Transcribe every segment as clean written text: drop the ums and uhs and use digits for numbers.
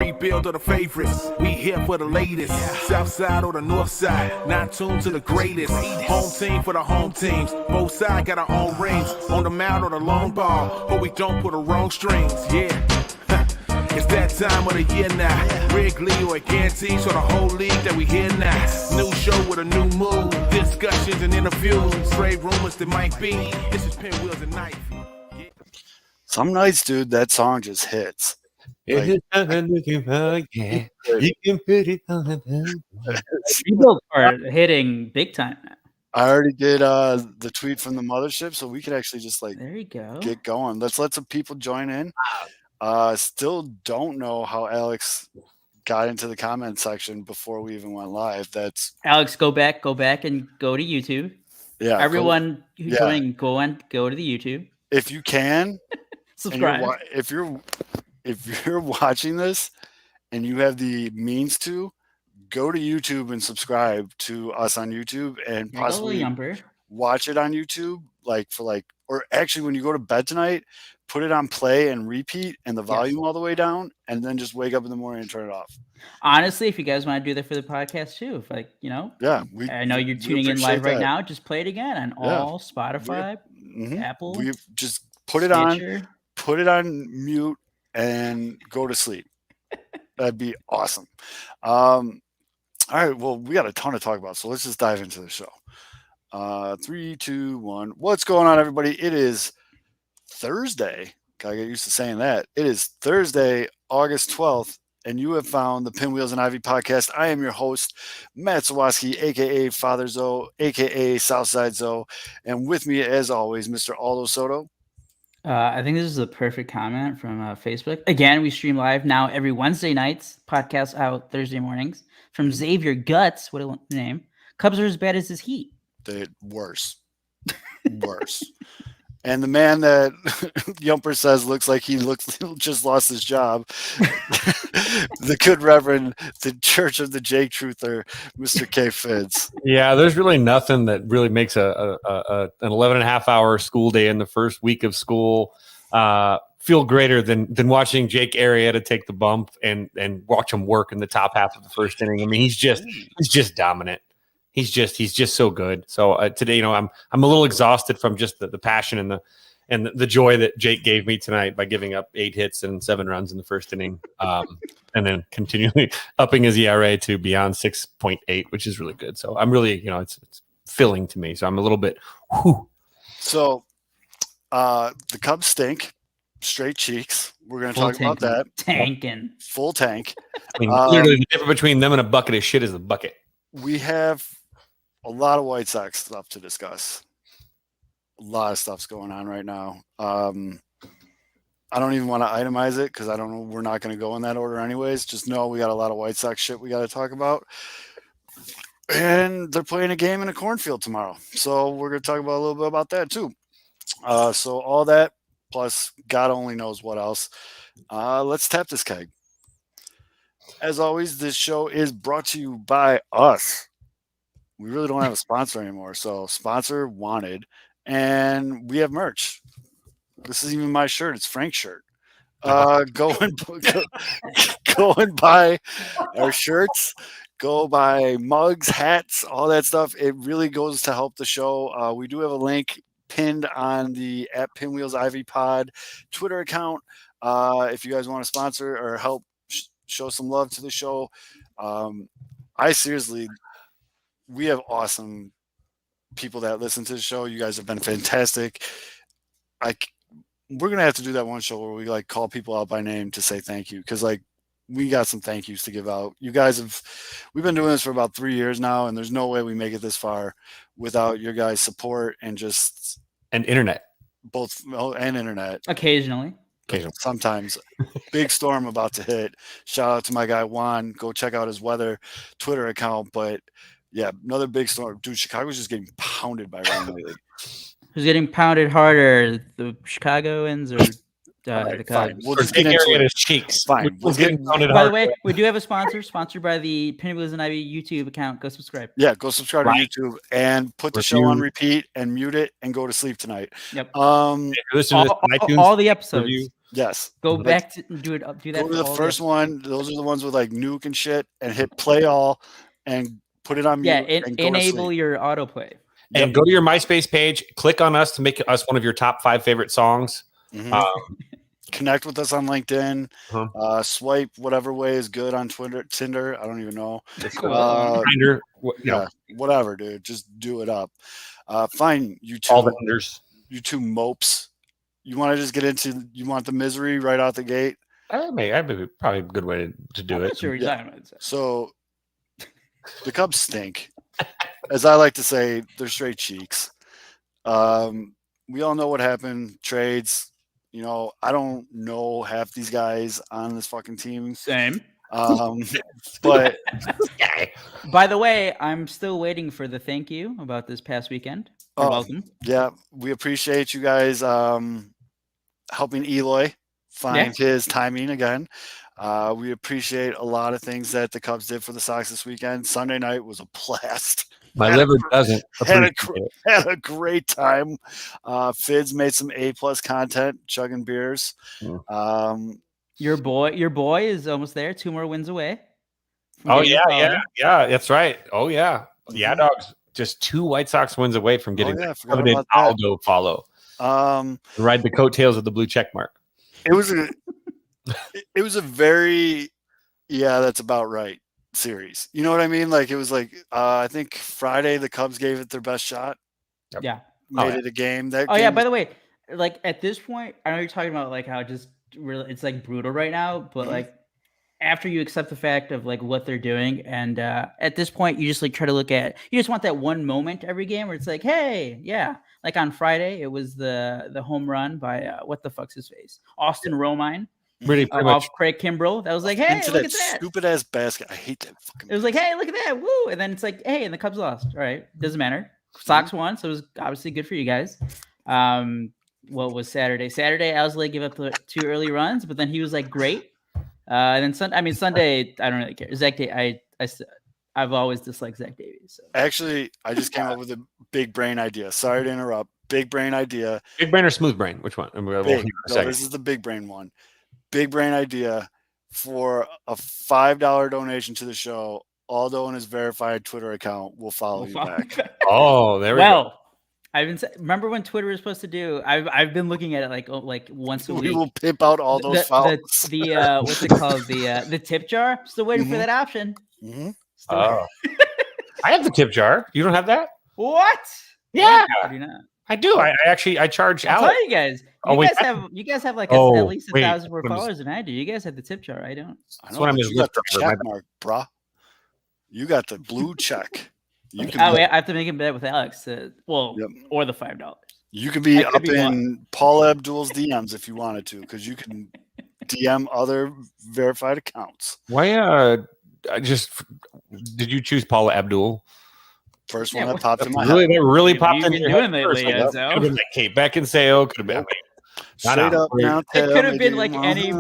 Rebuild of the favorites, we here for the latest. South side or the north side, not tuned to the greatest. Home team for the home teams, both sides got our own rings. On the mound or the long ball, but we don't put the wrong strings, yeah. It's that time of the year now. Wrigley or Ganty, so the whole league that we hear now. New show with a new mood, discussions and interviews. Trade rumors that might be, this is Pinwheels and Knife. Yeah. Some nights, dude, that song just hits. You Rebuild are hitting big time now. I already did the tweet from the mothership, so we could actually just There you go. get going. Let's let some people join in. Still don't know how Alex got into the comment section before we even went live. That's Alex, go back and go to YouTube. yeah. Everyone who's joining, go to the YouTube. If you can Subscribe. If you're watching this and you have the means to, go to YouTube and subscribe to us on YouTube and possibly watch it on YouTube, or actually when you go to bed tonight, put it on play and repeat and the volume all the way down, and then just wake up in the morning and turn it off. Honestly, if you guys want to do that for the podcast too, if I know you're tuning in live right now, just play it again on all Spotify, Apple. We just put it on mute and go to sleep. That'd be awesome. All right, well, we got a ton to talk about, so let's just dive into the show. 3, 2, 1. What's going on, everybody? It is Thursday. Gotta get used to saying that. It is Thursday, August 12th, and you have found the Pinwheels and Ivy podcast. I am your host, Matt Zawoski, a.k.a. Father Zoe, a.k.a. Southside Zoe, and with me, as always, Mr. Aldo Soto. I think this is a perfect comment from Facebook. Again, we stream live now every Wednesday nights. Podcast out Thursday mornings. From Xavier Guts, what a name. Cubs are as bad as his Heat. They're worse. And the man that Yumper says looks like he just lost his job, the good Reverend, the Church of the Jake Truther, Mr. K. Fids. Yeah, there's really nothing that really makes an 11.5-hour school day in the first week of school feel greater than watching Jake Arrieta take the bump and watch him work in the top half of the first inning. I mean, he's just dominant. He's just so good. So today, I'm a little exhausted from just the passion and the joy that Jake gave me tonight by giving up 8 hits and 7 runs in the first inning, and then continually upping his ERA to beyond 6.8, which is really good. So I'm really, it's filling to me. So I'm a little bit. Whew. So the Cubs stink. Straight cheeks. We're going to talk about that. Tanking. Full tank. I mean, literally the difference between them and a bucket of shit is a bucket. We have a lot of White Sox stuff to discuss. A lot of stuff's going on right now. I don't even want to itemize it because I don't know. We're not going to go in that order anyways. Just know we got a lot of White Sox shit we got to talk about. And they're playing a game in a cornfield tomorrow. So we're going to talk about a little bit about that too. So all that, plus God only knows what else. Let's tap this keg. As always, this show is brought to you by us. We really don't have a sponsor anymore, so sponsor wanted. And we have merch. This is even my shirt. It's Frank's shirt. Go and buy our shirts. Go buy mugs, hats, all that stuff. It really goes to help the show. We do have a link pinned on the @PinwheelsIvyPod Twitter account. If you guys want to sponsor or help show some love to the show. We have awesome people that listen to the show. You guys have been fantastic. We're going to have to do that one show where we call people out by name to say thank you. Cause we got some thank yous to give out. You guys we've been doing this for about 3 years now, and there's no way we make it this far without your guys' support and internet, both and internet. Occasionally. Sometimes. Big storm about to hit. Shout out to my guy Juan. Go check out his weather Twitter account. But yeah, another big storm. Dude, Chicago's just getting pounded by rain lately. Who's getting pounded harder, the Chicagoans or the Cubs? We'll just get into his cheeks. Fine. We'll get pounded By hard. the way, we do have a sponsor, sponsored by the Pinwheels and Ivy YouTube account. Go subscribe. Yeah, go subscribe to YouTube and put the show on repeat and mute it and go to sleep tonight. Yep. Listen to this iTunes all the episodes. review. Yes. Go Like, back to do it. Do that. go for to the all first one. Those are the ones with like nuke and shit, and hit play all, and put it on Yeah, mute and go to enable sleep. your autoplay. And go to your MySpace page, click on us to make us one of your top 5 favorite songs. Mhm. Connect with us on LinkedIn. Swipe whatever way is good on Twitter, Tinder. I don't even know. Cool. Grindr, Whatever, dude. Just do it up. Fine, you all the two, vendors. you two mopes. You want to just get into? You want the misery right out the gate? That'd be probably a good way to do I'm it. not sure what you're talking about. So the Cubs stink. As I like to say, they're straight cheeks. We all know what happened. Trades. You know, I don't know half these guys on this fucking team. Same. But By the way, I'm still waiting for the thank you about this past weekend. You're welcome. Yeah, we appreciate you guys helping Eloy find his timing again. We appreciate a lot of things that the Cubs did for the Sox this weekend. Sunday night was a blast. My liver doesn't Had appreciate it. a great time. Fids made some A+ content, chugging beers. Your boy is almost there. 2 more wins away. Oh yeah, that's right. Oh yeah, yeah, dogs. Just 2 White Sox wins away from getting the coveted Aldo follow. Ride the coattails of the blue check mark. It was a very that's about right series. You know what I mean? Like it was like I think Friday the Cubs gave it their best shot. Yeah, made it a game. That game by the way, like at this point, I know you're talking about like how just really it's like brutal right now, but like after you accept the fact of like what they're doing, and at this point, you just like try to look at you just want that one moment every game where it's like, hey, yeah, like on Friday it was the home run by what the fuck's his face, Austin Romine. Pretty off much. Craig Kimbrell. That was like, hey, look at that stupid ass basket. I hate that fucking. It was like, hey, look at that, woo! And then it's like, hey, and the Cubs lost. All right, doesn't matter. Sox won, so it was obviously good for you guys. What was Saturday? Saturday, Owsley gave up the 2 early runs, but then he was like great. And then Sunday, I don't really care. Zach, I've always disliked Zach Davies. So. Actually, I just came up with a big brain idea. Sorry to interrupt. Big brain idea. Big brain or smooth brain? Which one? This is the big brain one. Big brain idea for a $5 donation to the show. Aldo and his verified Twitter account will follow you back. Oh, there we go. Remember when Twitter was supposed to do? I've been looking at it like once a week. We will pimp out all those files. The what's it called? The tip jar. Still waiting for that option. I have the tip jar. You don't have that? What? Yeah, I do not. I do. I charge I'll Alex. tell you guys. You guys have like at least 1,000 more followers than I do. You guys have the tip jar. I don't. That's what I'm just got the check mark, bruh. You got the blue check. I have to make a bet with Alex. Or the $5. You could be up in Paul Abdul's DMs if you wanted to, because you can DM other verified accounts. Why? Did you choose Paula Abdul? First one that popped in my head. Really popped in your head first. Could have been like Kate Beckinsale. Could have been. Straight up. It could have been like any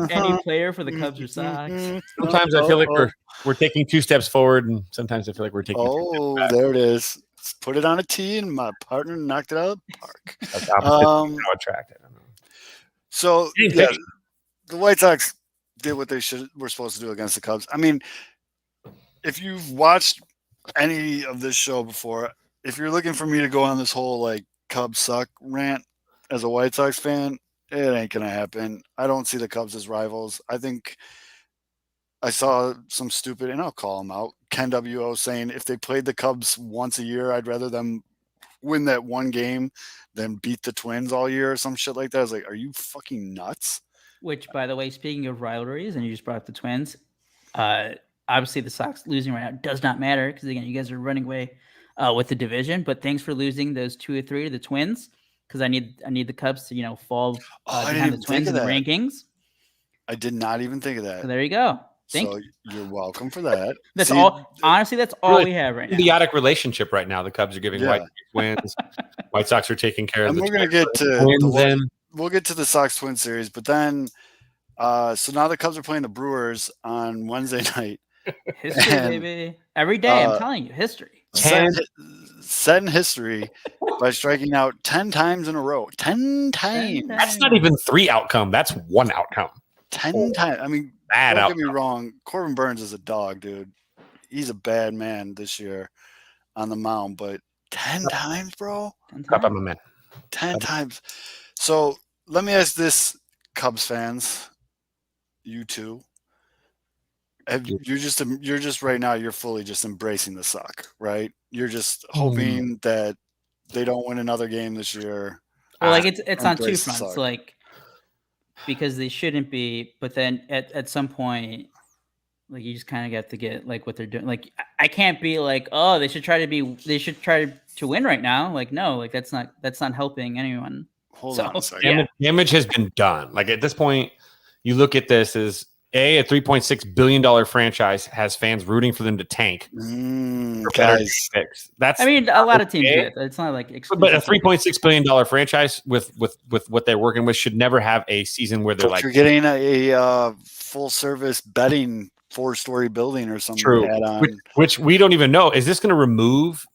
player for the Cubs or Sox. Sometimes I feel like we're taking 2 steps forward, and sometimes I feel like we're taking. 2 steps back. There it is. Let's put it on a tee, and my partner knocked it out of the park. That's attracted. I don't know. So the White Sox did what they were supposed to do against the Cubs. I mean, if you've watched any of this show before, if you're looking for me to go on this whole like Cubs suck rant as a White Sox fan, it ain't gonna happen. I don't see the Cubs as rivals. I think I saw some stupid, and I'll call him out, Ken W.O. saying if they played the Cubs once a year, I'd rather them win that one game than beat the Twins all year or some shit like that. I was like, are you fucking nuts? Which, by the way, speaking of rivalries, and you just brought up the Twins, obviously the Sox losing right now does not matter because, again, you guys are running away with the division. But thanks for losing those 2 or 3 to the Twins, because I need the Cubs to fall behind the Twins in the rankings. I did not even think of that. So there you go. You're welcome for that. That's all. Honestly, that's all really, we have right now. Symbiotic relationship right now. The Cubs are giving White Sox wins. White Sox are taking care of. And we're gonna get to we'll get to the Sox Twin series, but then so now the Cubs are playing the Brewers on Wednesday night. History, baby. Every day, I'm telling you, history. Set in history by striking out 10 times in a row. 10 times. That's not even 3 outcome. That's 1 outcome. 10 times. I mean, Bad don't outcome. get me wrong. Corbin Burns is a dog, dude. He's a bad man this year on the mound, but 10 times, bro? 10 Up on times. my man. 10 times. So let me ask this, Cubs fans, you too. You're just right now, you're fully just embracing the suck, right? You're just hoping that they don't win another game this year. Well, like it's on two Embrace the fronts, suck. like because they shouldn't be, but then at some point, like you just kind of got to get like what they're doing. Like I can't be like, oh, they should try to win right now. Like no, like that's not helping anyone. Hold on a second. Yeah. Damage has been done. Like at this point, you look at this as a $3.6 billion franchise has fans rooting for them to tank. For better picks. That's, I mean, a lot of teams do it. It's not like but a $3.6 billion franchise with what they're working with should never have a season where they're But like, you're getting a full service betting 4-story building or something. true, add on. which we don't even know. Is this going to remove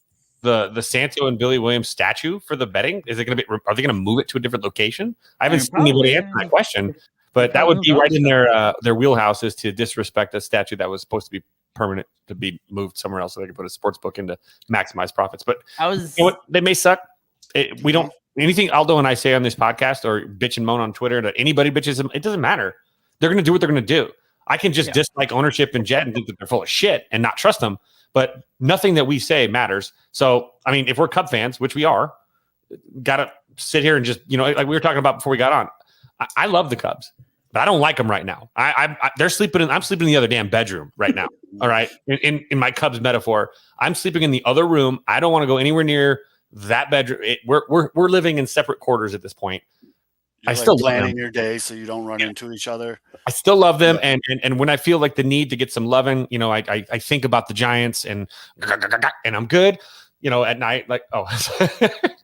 the Santo and Billy Williams statue for the betting? Is it going to be? Are they going to move it to a different location? I haven't seen anybody answer that question, but that would be right in their wheelhouse, is to disrespect a statue that was supposed to be permanent, to be moved somewhere else so they can put a sports book in to maximize profits. But you know what? They may suck. We don't anything Aldo and I say on this podcast or bitch and moan on Twitter that anybody bitches them. It doesn't matter. They're going to do what they're going to do. I can just dislike ownership and Jet and think that they're full of shit and not trust them. But nothing that we say matters. So, I mean, if we're Cub fans, which we are, got to sit here and just, like we were talking about before we got on. I love the Cubs, but I don't like them right now. They're sleeping I'm sleeping in the other damn bedroom right now. All right. In my Cubs metaphor, I'm sleeping in the other room. I don't want to go anywhere near that bedroom. We're living in separate quarters at this point. You're still planning your day so you don't run into each other. I still love them, and when I feel like the need to get some loving, I think about the Giants and I'm good. At night, like, oh,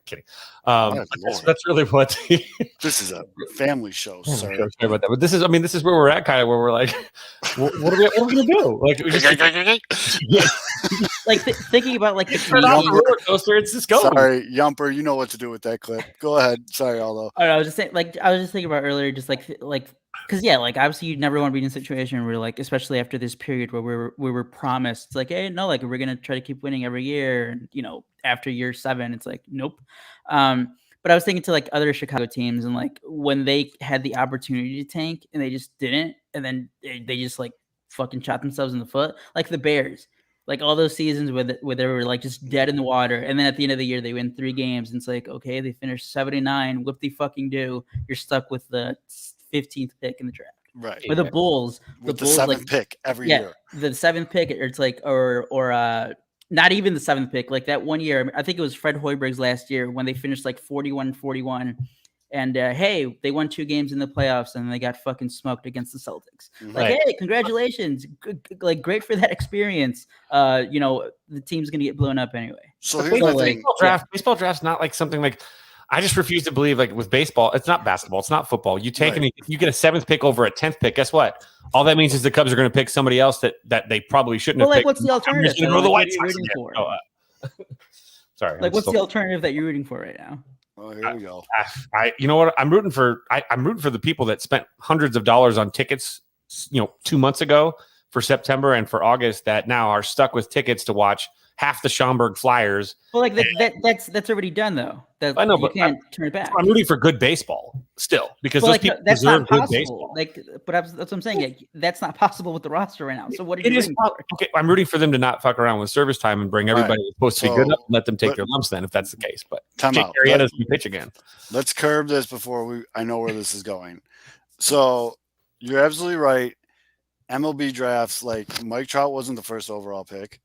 kidding. That's really what this is a family show. Sorry about that, but this is where we're at, kind of where we're like, what are we gonna do? Like, we just, like thinking about like the roller coaster. It's just going. Sorry, Yumper, you know what to do with that clip. Go ahead. Sorry, Aldo. I was just saying, I was just thinking about earlier, just like because like obviously you'd never want to be in a situation where like, especially after this period where we were promised, it's like, hey, no, like we're gonna try to keep winning every year, and after year 7, it's like, nope. But I was thinking to like other Chicago teams, and like when they had the opportunity to tank and they just didn't, and then they just like fucking shot themselves in the foot, like the Bears. Like all those seasons where they were like just dead in the water, and then at the end of the year they win 3 games, and it's like, okay, they finished 79. What the fucking do? You're stuck with the 15th pick in the draft, right? Or the Bulls, with the 7th pick every year. The 7th pick, or it's like, or not even the 7th pick. Like that one year, I think it was Fred Hoiberg's last year when they finished like 41-41. And hey, they won 2 games in the playoffs, and they got fucking smoked against the Celtics. Like, hey, congratulations! Like, great for that experience. The team's gonna get blown up anyway. So here's the thing: baseball draft's not like something like. I just refuse to believe, like with baseball, it's not basketball, it's not football. You take you get a 7th pick over a 10th pick. Guess what? All that means is the Cubs are going to pick somebody else that they probably shouldn't have picked. What's the alternative? Go to the White Sox rooting for? Sorry. Like, what's the alternative that you're rooting for right now? Oh, here we go. You know what? I'm rooting for. I'm rooting for the people that spent hundreds of dollars on tickets, 2 months ago for September and for August, that now are stuck with tickets to watch half the Schaumburg Flyers. Well, like that's already done though. I know, but you can't turn it back. I'm rooting for good baseball still, because those people that's deserve not good possible. baseball. That's what I'm saying. Like, that's not possible with the roster right now. So what are you rooting for? Okay, I'm rooting for them to not fuck around with service time and bring everybody who's supposed to be good up and let them take their lumps then, if that's the case. But Jake Arrieta's can pitch again. Let's curb this before I know where this is going. So you're absolutely right. MLB drafts, like Mike Trout wasn't the first overall pick.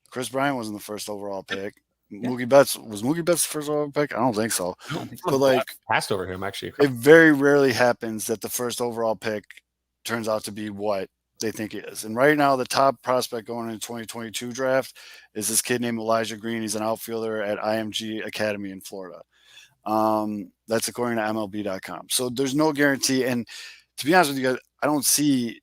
Chris Bryant wasn't the first overall pick. Mookie Betts the first overall pick? I don't think so. But like passed over him actually. It very rarely happens that the first overall pick turns out to be what they think it is. And right now, the top prospect going into 2022 draft is this kid named Elijah Green. He's an outfielder at IMG Academy in Florida. That's according to MLB.com. So there's no guarantee. And to be honest with you guys, I don't see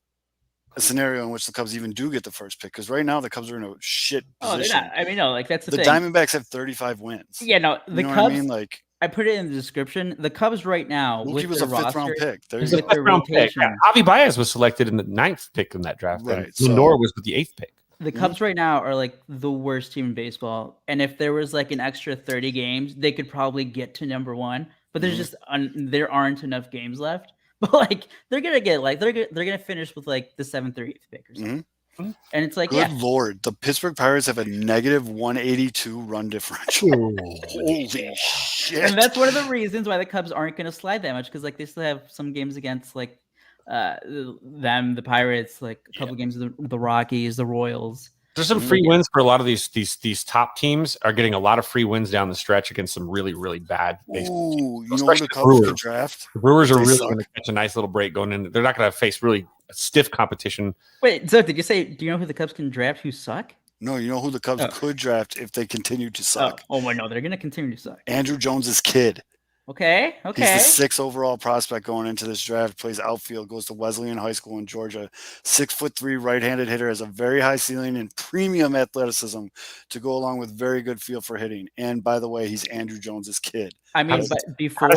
a scenario in which the Cubs even do get the first pick, because right now the Cubs are in a shit Oh, they're position. not. I mean, no, like that's the The thing. Diamondbacks have 35 wins. Yeah, no, You the know Cubs. what I mean? Like I put it in the description. The Cubs right now Mookie with was their a 5th roster, round pick. There He's you a go. with their fifth round pick. rotation. Yeah. Javi Baez was selected in the 9th pick in that draft. Right, And so- Lindor was with the 8th pick. The Cubs right now are like the worst team in baseball, and if there was like an extra 30 games, they could probably get to number 1. But there's just there aren't enough games left. But like they're gonna get like they're gonna finish with like the 7th or 8th pick or something. And it's like, Good Lord, the Pittsburgh Pirates have a negative 182 run differential. Holy shit! And that's one of the reasons why the Cubs aren't going to slide that much, because like they still have some games against like the Pirates, like a couple games of the Rockies, the Royals. There's some free wins for a lot of these top teams are getting a lot of free wins down the stretch against some really, really bad baseball teams. Ooh, you know who the Cubs could draft? The Brewers are They really suck. going to catch a nice little break going in. They're not going to face really stiff competition. Wait, so did you say? Do you know who the Cubs can draft who suck? No, you know who the Cubs could draft if they continue to suck? Oh my no, they're going to continue to suck. Andrew Jones's kid. Okay. He's the 6th overall prospect going into this draft. Plays outfield, goes to Wesleyan High School in Georgia. 6'3" right-handed hitter, has a very high ceiling and premium athleticism to go along with very good feel for hitting. And by the way, he's Andrew Jones's kid. I mean, but before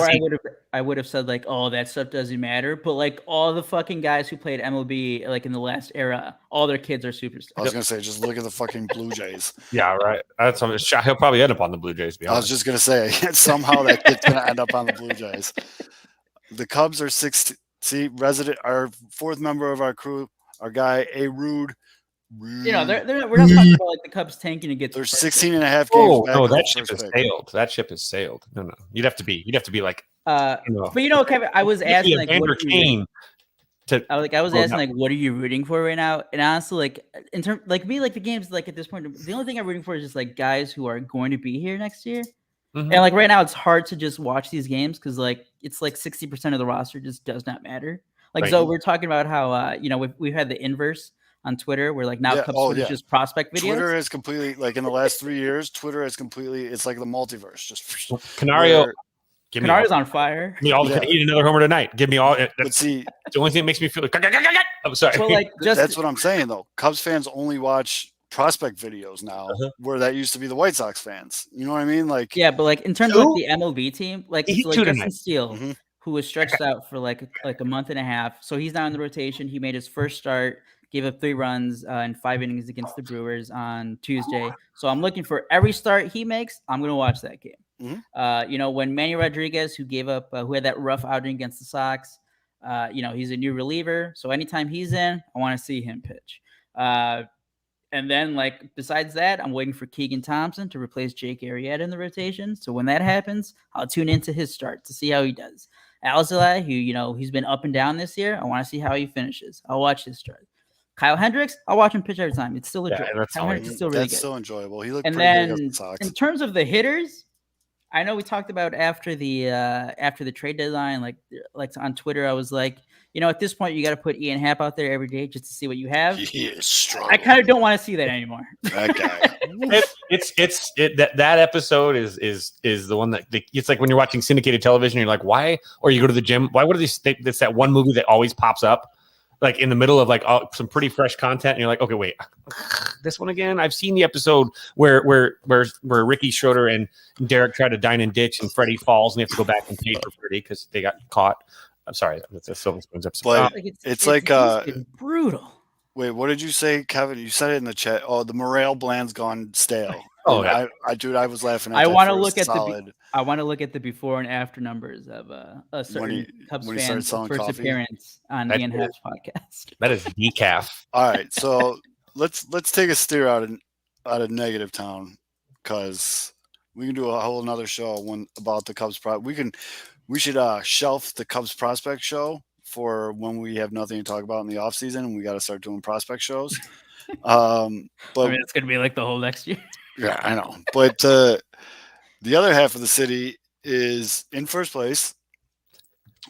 I would have said like, oh, that stuff doesn't matter. But like all the fucking guys who played MLB like in the last era, all their kids are superstars. I was gonna say, just look at the fucking Blue Jays. Yeah, right. That's he'll probably end up on the Blue Jays. I was just gonna say somehow that kid's gonna end up on the Blue Jays. The Cubs are 6. See, resident, our 4th member of our crew, our guy A Rude. You know, we're not talking about like the Cubs tanking to get. They're 16 and a half games Oh back. no, on the that ship first has pick. sailed. That ship has sailed. No, you'd have to be like. But you know, Kevin, I was asking like, Vander Kane. I was asking like, what are you rooting for right now? And honestly, like in terms like me, like the games, like at this point, the only thing I'm rooting for is just like guys who are going to be here next year. And like right now, it's hard to just watch these games because like it's like 60% of the roster just does not matter. Like so, we're talking about how you know we've had the inverse on Twitter where like now Cubs Twitter is just prospect videos. Twitter has completely like in the last 3 years, Twitter has completely it's like the multiverse. Just Canario's on fire. Give me all the he need another homer tonight. Give me all. But see, the only thing that makes me feel like I'm sorry. So like that's what I'm saying though. Cubs fans only watch prospect videos now, where that used to be the White Sox fans. You know what I mean? Like yeah, but like in terms of like, the MLB team, like Justin Steele, Mm-hmm. who was stretched out for like a month and a half, so he's now in the rotation. He made his first start. Gave up 3 runs in 5 innings against the Brewers on Tuesday. So I'm looking for every start he makes. I'm going to watch that game. You know, when Manny Rodriguez, who gave up, who had that rough outing against the Sox, you know, he's a new reliever. So anytime he's in, I want to see him pitch. And then, like, besides that, I'm waiting for Keegan Thompson to replace Jake Arrieta in the rotation. So when that happens, I'll tune into his start to see how he does. Alzolay, who, you know, he's been up and down this year. I want to see how he finishes. I'll watch his start. Kyle Hendricks, I'll watch him pitch every time. It's still a joy. Kyle Hendricks is still really good. Still enjoyable. He looked and pretty then good against the Sox. In terms of the hitters, I know we talked about after the trade deadline, like on Twitter, I was like, you know, at this point, you got to put Ian Happ out there every day just to see what you have. He is strong. I kind of don't want to see that anymore. That guy. That episode is the one that it's like when you're watching syndicated television, you're like, why? Or you go to the gym. Why? What are these? It's that one movie that always pops up. Like in the middle of like some pretty fresh content, and you're like, okay, wait, this one again. I've seen the episode where Ricky Schroeder and Derek try to dine and ditch, and Freddie falls, and they have to go back and pay for Freddie because they got caught. I'm sorry, that's a Silver Spoons episode. But it's like brutal. Wait, what did you say, Kevin? You said it in the chat. Oh, the morale bland's gone stale. Oh, yeah. I was laughing at I that. want to look at I want to look at the before and after numbers of a certain Cubs fan's first appearance on Ian Happ's podcast. That is decaf. All right, so let's take a steer out of negative town, because we can do a whole another show about the Cubs. We should shelf the Cubs prospect show for when we have nothing to talk about in the off season and we got to start doing prospect shows. But I mean, it's gonna be like the whole next year. Yeah, I know. But the other half of the city is in first place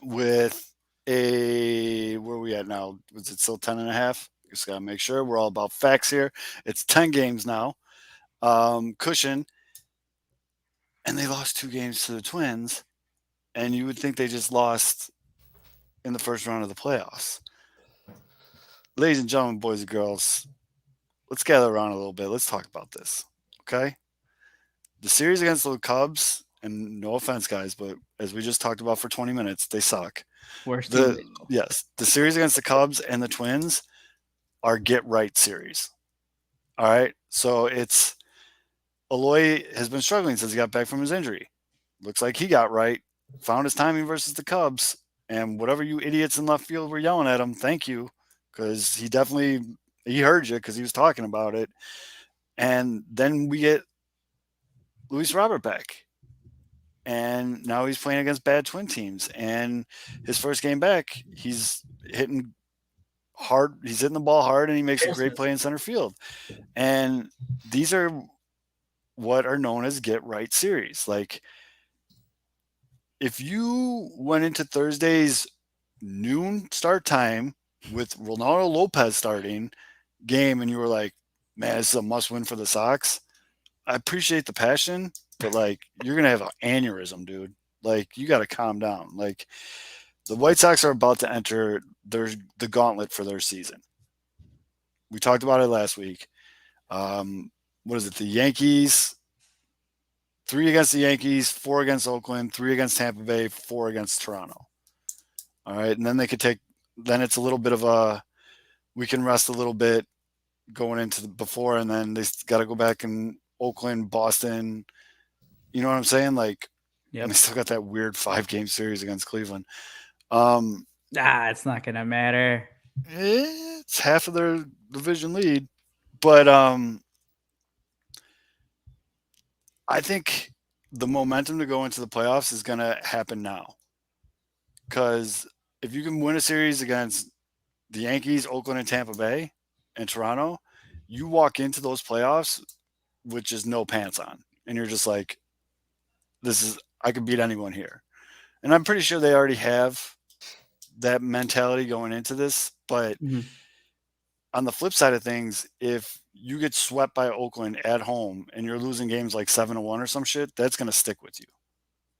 with where are we at now? Was it still 10.5? Just got to make sure we're all about facts here. It's 10 games now. Cushion. And they lost 2 games to the Twins. And you would think they just lost in the first round of the playoffs. ladies and gentlemen, boys and girls, let's gather around a little bit. Let's talk about this, okay? The series against the Cubs, and no offense, guys, but as we just talked about for 20 minutes, they suck. Worst team. Yes, the series against the Cubs and the Twins are get right series. All right, so it's Eloy has been struggling since he got back from his injury. Looks like he got right, found his timing versus the Cubs, and whatever you idiots in left field were yelling at him, thank you, because he heard you because he was talking about it. And then we get Luis Robert back. And now he's playing against bad Twin teams. And his first game back, he's hitting hard. He's hitting the ball hard, and he makes a great play in center field. And these are what are known as get right series. Like, if you went into Thursday's noon start time with Ronaldo Lopez starting game and you were like, man, this is a must win for the Sox, I appreciate the passion, but like, you're going to have an aneurysm, dude. Like, you got to calm down. Like, the White Sox are about to enter the gauntlet for their season. We talked about it last week. What is it? The Yankees, 3 against the Yankees, 4 against Oakland, 3 against Tampa Bay, 4 against Toronto. All right. And then then it's a little bit of we can rest a little bit going into before, and then they got to go back in Oakland, Boston. You know what I'm saying? Like, yep. And they still got that weird 5-game series against Cleveland. It's not going to matter. It's half of their division lead. But I think the momentum to go into the playoffs is going to happen now. Because if you can win a series against the Yankees, Oakland, and Tampa Bay, and Toronto, you walk into those playoffs with just no pants on. And you're just like, I could beat anyone here. And I'm pretty sure they already have that mentality going into this. But on the flip side of things, if you get swept by Oakland at home and you're losing games like 7-1 or some shit, that's going to stick with you.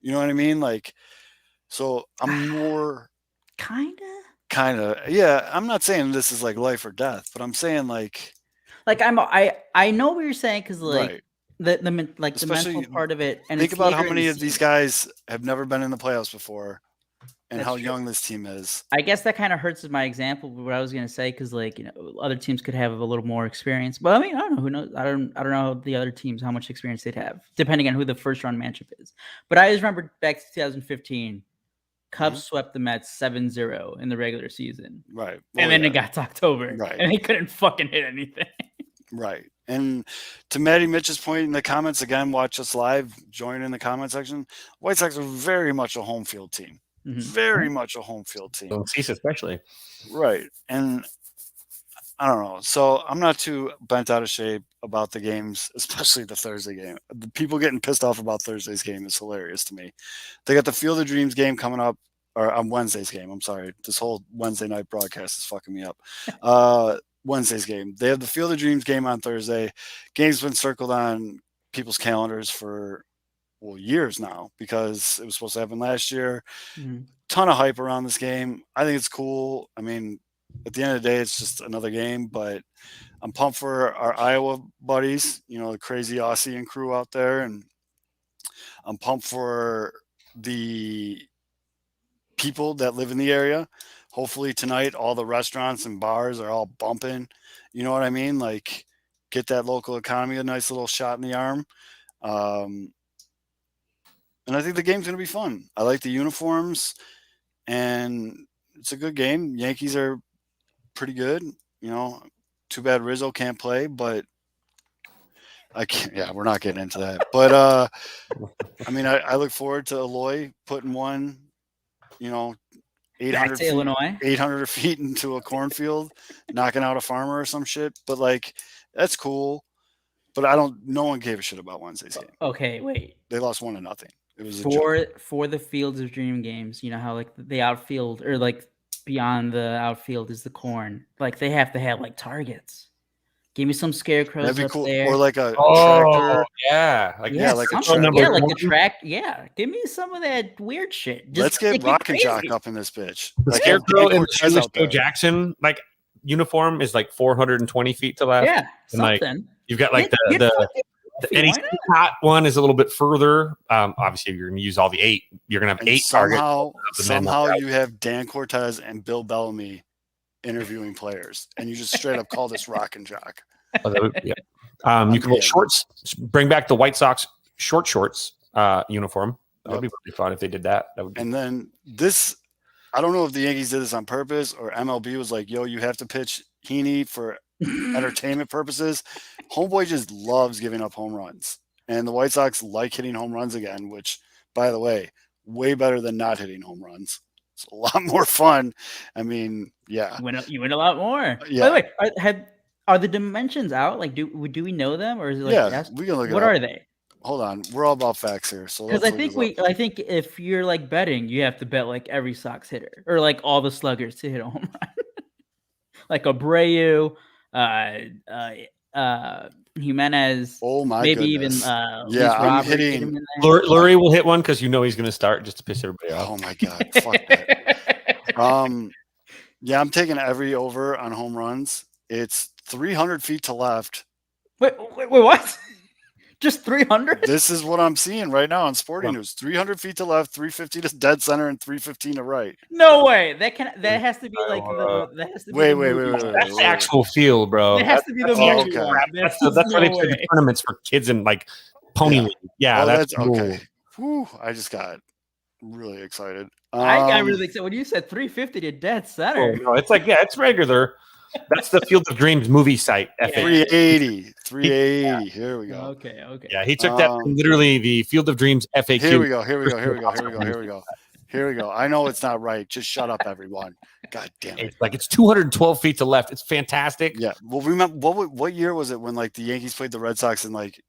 You know what I mean? Like, so I'm more kind of, yeah. I'm not saying this is like life or death, but I'm saying like I know what you're saying. Cause like right. the mental part of it. And think about how many of these guys have never been in the playoffs before. And that's how true. Young this team is. I guess that kind of hurts my example, but what I was going to say, because like, you know, other teams could have a little more experience. But I mean, I don't know. Who knows? I don't know the other teams, how much experience they'd have, depending on who the first round matchup is. But I just remember back to 2015, Cubs swept the Mets 7-0 in the regular season. Right. Well, and then it got to October. Right. And they couldn't fucking hit anything. Right. And to Matty Mitch's point in the comments, again, watch us live, join in the comment section. White Sox are very much a home field team. Very much a home field team. Especially. Right. And I don't know. So I'm not too bent out of shape about the games, especially the Thursday game. The people getting pissed off about Thursday's game is hilarious to me. They got the Field of Dreams game coming up, or on Wednesday's game. I'm sorry. This whole Wednesday night broadcast is fucking me up. Wednesday's game. They have the Field of Dreams game on Thursday. Game's been circled on people's calendars for years now, because it was supposed to happen last year. Ton of hype around this game. I think it's cool. I mean, at the end of the day, it's just another game, but I'm pumped for our Iowa buddies, you know, the crazy Aussie and crew out there. And I'm pumped for the people that live in the area. Hopefully tonight, all the restaurants and bars are all bumping. You know what I mean? Like, get that local economy a nice little shot in the arm. And I think the game's going to be fun. I like the uniforms, and it's a good game. Yankees are pretty good. You know, too bad Rizzo can't play, but I can't. Yeah, we're not getting into that. But I mean, I look forward to Eloy putting one, you know, 800 feet into a cornfield, knocking out a farmer or some shit. But like, that's cool. But no one gave a shit about Wednesday's game. Okay, wait. They lost 1-0. It was for the Fields of Dream games. You know how like the outfield, or like beyond the outfield, is the corn. Like, they have to have like targets. Give me some scarecrows. That'd be up cool. there. Or like a tractor. Yeah. Like a tractor. like the track. Yeah. Give me some of that weird shit. Let's get Rock and Jock up in this bitch. The like Scarecrow and Joe Jackson. Like, uniform is like 420 feet to left. Yeah, And like something. you've got like Get the fucking Goofy, why NEC hot one is a little bit further. Obviously, if you're going to use all the 8, you're going to have And 8 targets. somehow you have Dan Cortez and Bill Bellamy interviewing players, and you just straight up call this rock and jock. Yeah. You can wear shorts. Bring back the White Sox shorts uniform. That would be really fun if they did that. That would be. And then this, I don't know if the Yankees did this on purpose or MLB was like, "Yo, you have to pitch Heaney for entertainment purposes." Homeboy just loves giving up home runs, and the White Sox like hitting home runs again, which, by the way, way better than not hitting home runs. It's a lot more fun. I mean, yeah, you win a lot more. Yeah. By the way, are the dimensions out? Like, do we know them, or is it like? Yeah, we can look it what up. are they? Hold on, we're all about facts here. So Because I think if you're like betting, you have to bet like every Sox hitter or like all the sluggers to hit a home run, like Abreu, Jimenez. Oh my maybe goodness. even Yeah, Luis I'm Robert, hitting- get him in there. Lurie will hit one because you know he's going to start just to piss everybody off. Oh my god, fuck that. Yeah, I'm taking every over on home runs. It's 300 feet to left. Wait, what? Just 300? This is what I'm seeing right now on Sporting News. 300 feet to left, 350 to dead center, and 315 to right. No way. That has to be like that has to be Wait, the wait, movie. wait, wait, That's the actual field, bro. It has to be the That's movie. okay. crap. That's There's why they no play the way. tournaments for kids in like Pony Yeah. League. Yeah, Oh, that's okay. cool. Whew, I just got really excited. I got really excited when you said 350 to dead Oh, center. no, it's like it's regular. That's the Field of Dreams movie site. Yeah. 380. 380. Here we go. Okay. Yeah, he took that from literally the Field of Dreams FAQ. Here we go. I know it's not right. Just shut up, everyone. God damn it. It's 212 feet to left. It's fantastic. Yeah. Well, remember what year was it when like the Yankees played the Red Sox in like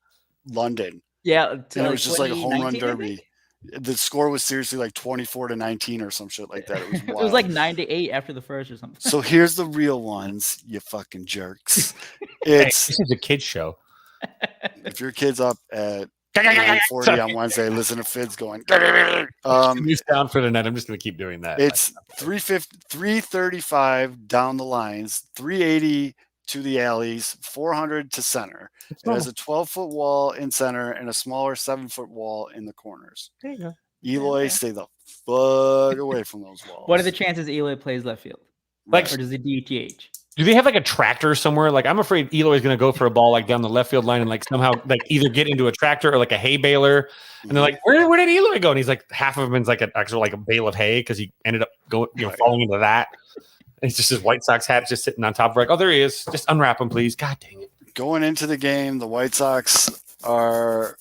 London? Yeah. And it was just like a home run derby. The score was seriously like 24-19 or some shit like that. It was wild. It was like 9-8 after the first or something. So here's the real ones, you fucking jerks. Hey, It's this is a kid's show. if your kid's up at 9:40 on Wednesday, listen to Fids going. News down for the night. I'm just going to keep doing that. It's 335 down the lines, 380 to the alleys, 400 to center. It has a 12-foot wall in center and a smaller 7-foot wall in the corners. There you go. Eloy, stay the fuck away from those walls. What are the chances Eloy plays left field? Like, Or does he DH? do they have like a tractor somewhere? Like, I'm afraid Eloy is going to go for a ball like down the left field line and like somehow like either get into a tractor or like a hay baler. And they're like, where did Eloy go? And he's like, half of him is like actually like a bale of hay because he ended up going, falling into that. And it's just his White Sox hat just sitting on top of like, oh, there he is. Just unwrap him, please. God dang it. Going into the game, the White Sox are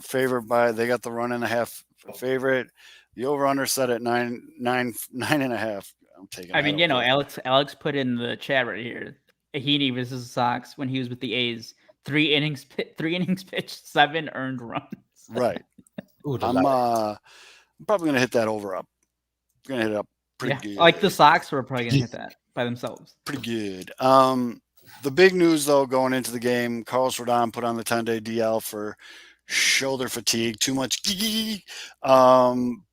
favored by, they got the 1.5 favorite. The over-under set at 9.5. I'm taking. I mean, Alex put in the chat right here. Heaney versus the Sox when he was with the A's. 3 innings pitched, 7 earned runs. Right. Ooh, I'm probably gonna hit that over up. I'm gonna hit it up pretty good. Like the Sox were probably gonna hit that by themselves. Pretty good. The big news though going into the game, Carlos Rodón put on the 10-day DL for shoulder fatigue, too much.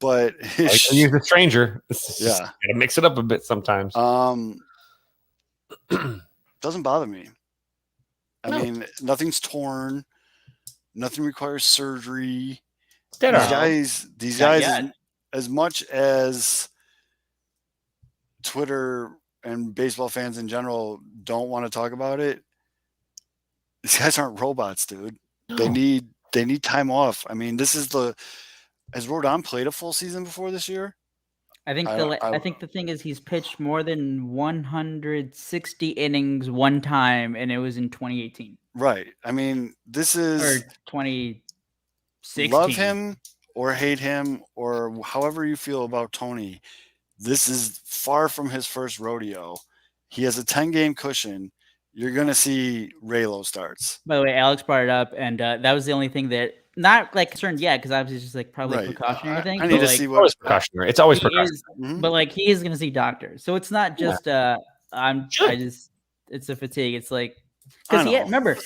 But He's a stranger. Yeah. Gotta mix it up a bit sometimes. Doesn't bother me. I mean, nothing's torn. Nothing requires surgery. These guys, as much as Twitter and baseball fans in general don't want to talk about it, these guys aren't robots, dude. No. They need time off. I mean, has Rodón played a full season before this year? I think the thing is he's pitched more than 160 innings one time, and it was in 2018. Right. I mean, this is or 2016. Love him or hate him or however you feel about Tony. This is far from his first rodeo. He has a 10-game cushion. You're going to see Raylo starts. By the way, Alex brought it up, and that was the only thing that not like concerned yet, because obviously it's just like probably precautionary thing. I need to see what it's precautionary. It's always precautionary. But like he is going to see doctors, so it's not just it's a fatigue. It's like because remember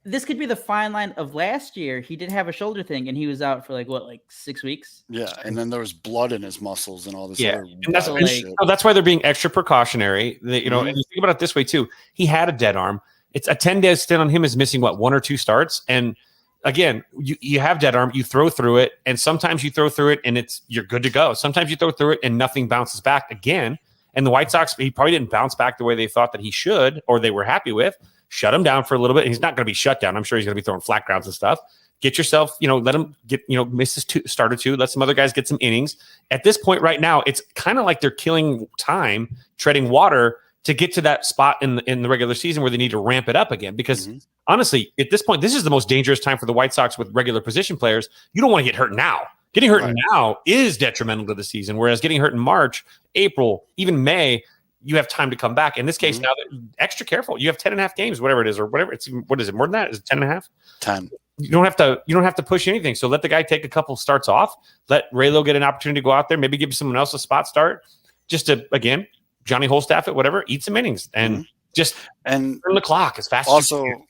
this could be the fine line of last year. He did have a shoulder thing, and he was out for like 6 weeks. Yeah, and then there was blood in his muscles and all this Yeah, other and that's, wild like- shit. so that's why they're being extra precautionary. And you Mhm. think about it this way too. He had a dead arm. It's a 10-day stint on him is missing 1 or 2 starts. And again, you have dead arm, you throw through it, and sometimes you throw through it and you're good to go. Sometimes you throw through it and nothing bounces back again. And the White Sox, he probably didn't bounce back the way they thought that he should, or they were happy with. Shut him down for a little bit. He's not going to be shut down. I'm sure he's going to be throwing flat grounds and stuff. Get yourself, let him get, miss his start or two. Let some other guys get some innings. At this point right now, it's kind of like they're killing time, treading water to get to that spot in the regular season where they need to ramp it up again. Because honestly, at this point, this is the most dangerous time for the White Sox with regular position players. You don't want to get hurt now. Getting hurt now is detrimental to the season, whereas getting hurt in March, April, even May, you have time to come back. In this case, now, extra careful. You have 10.5 games, whatever it is, or whatever. What is it? More than that? Is it 10.5? 10. You don't have to push anything. So let the guy take a couple starts off. Let Raylo get an opportunity to go out there. Maybe give someone else a spot start. Just to, again, Johnny Holstaff it, whatever. Eat some innings and just turn the clock as fast as you can.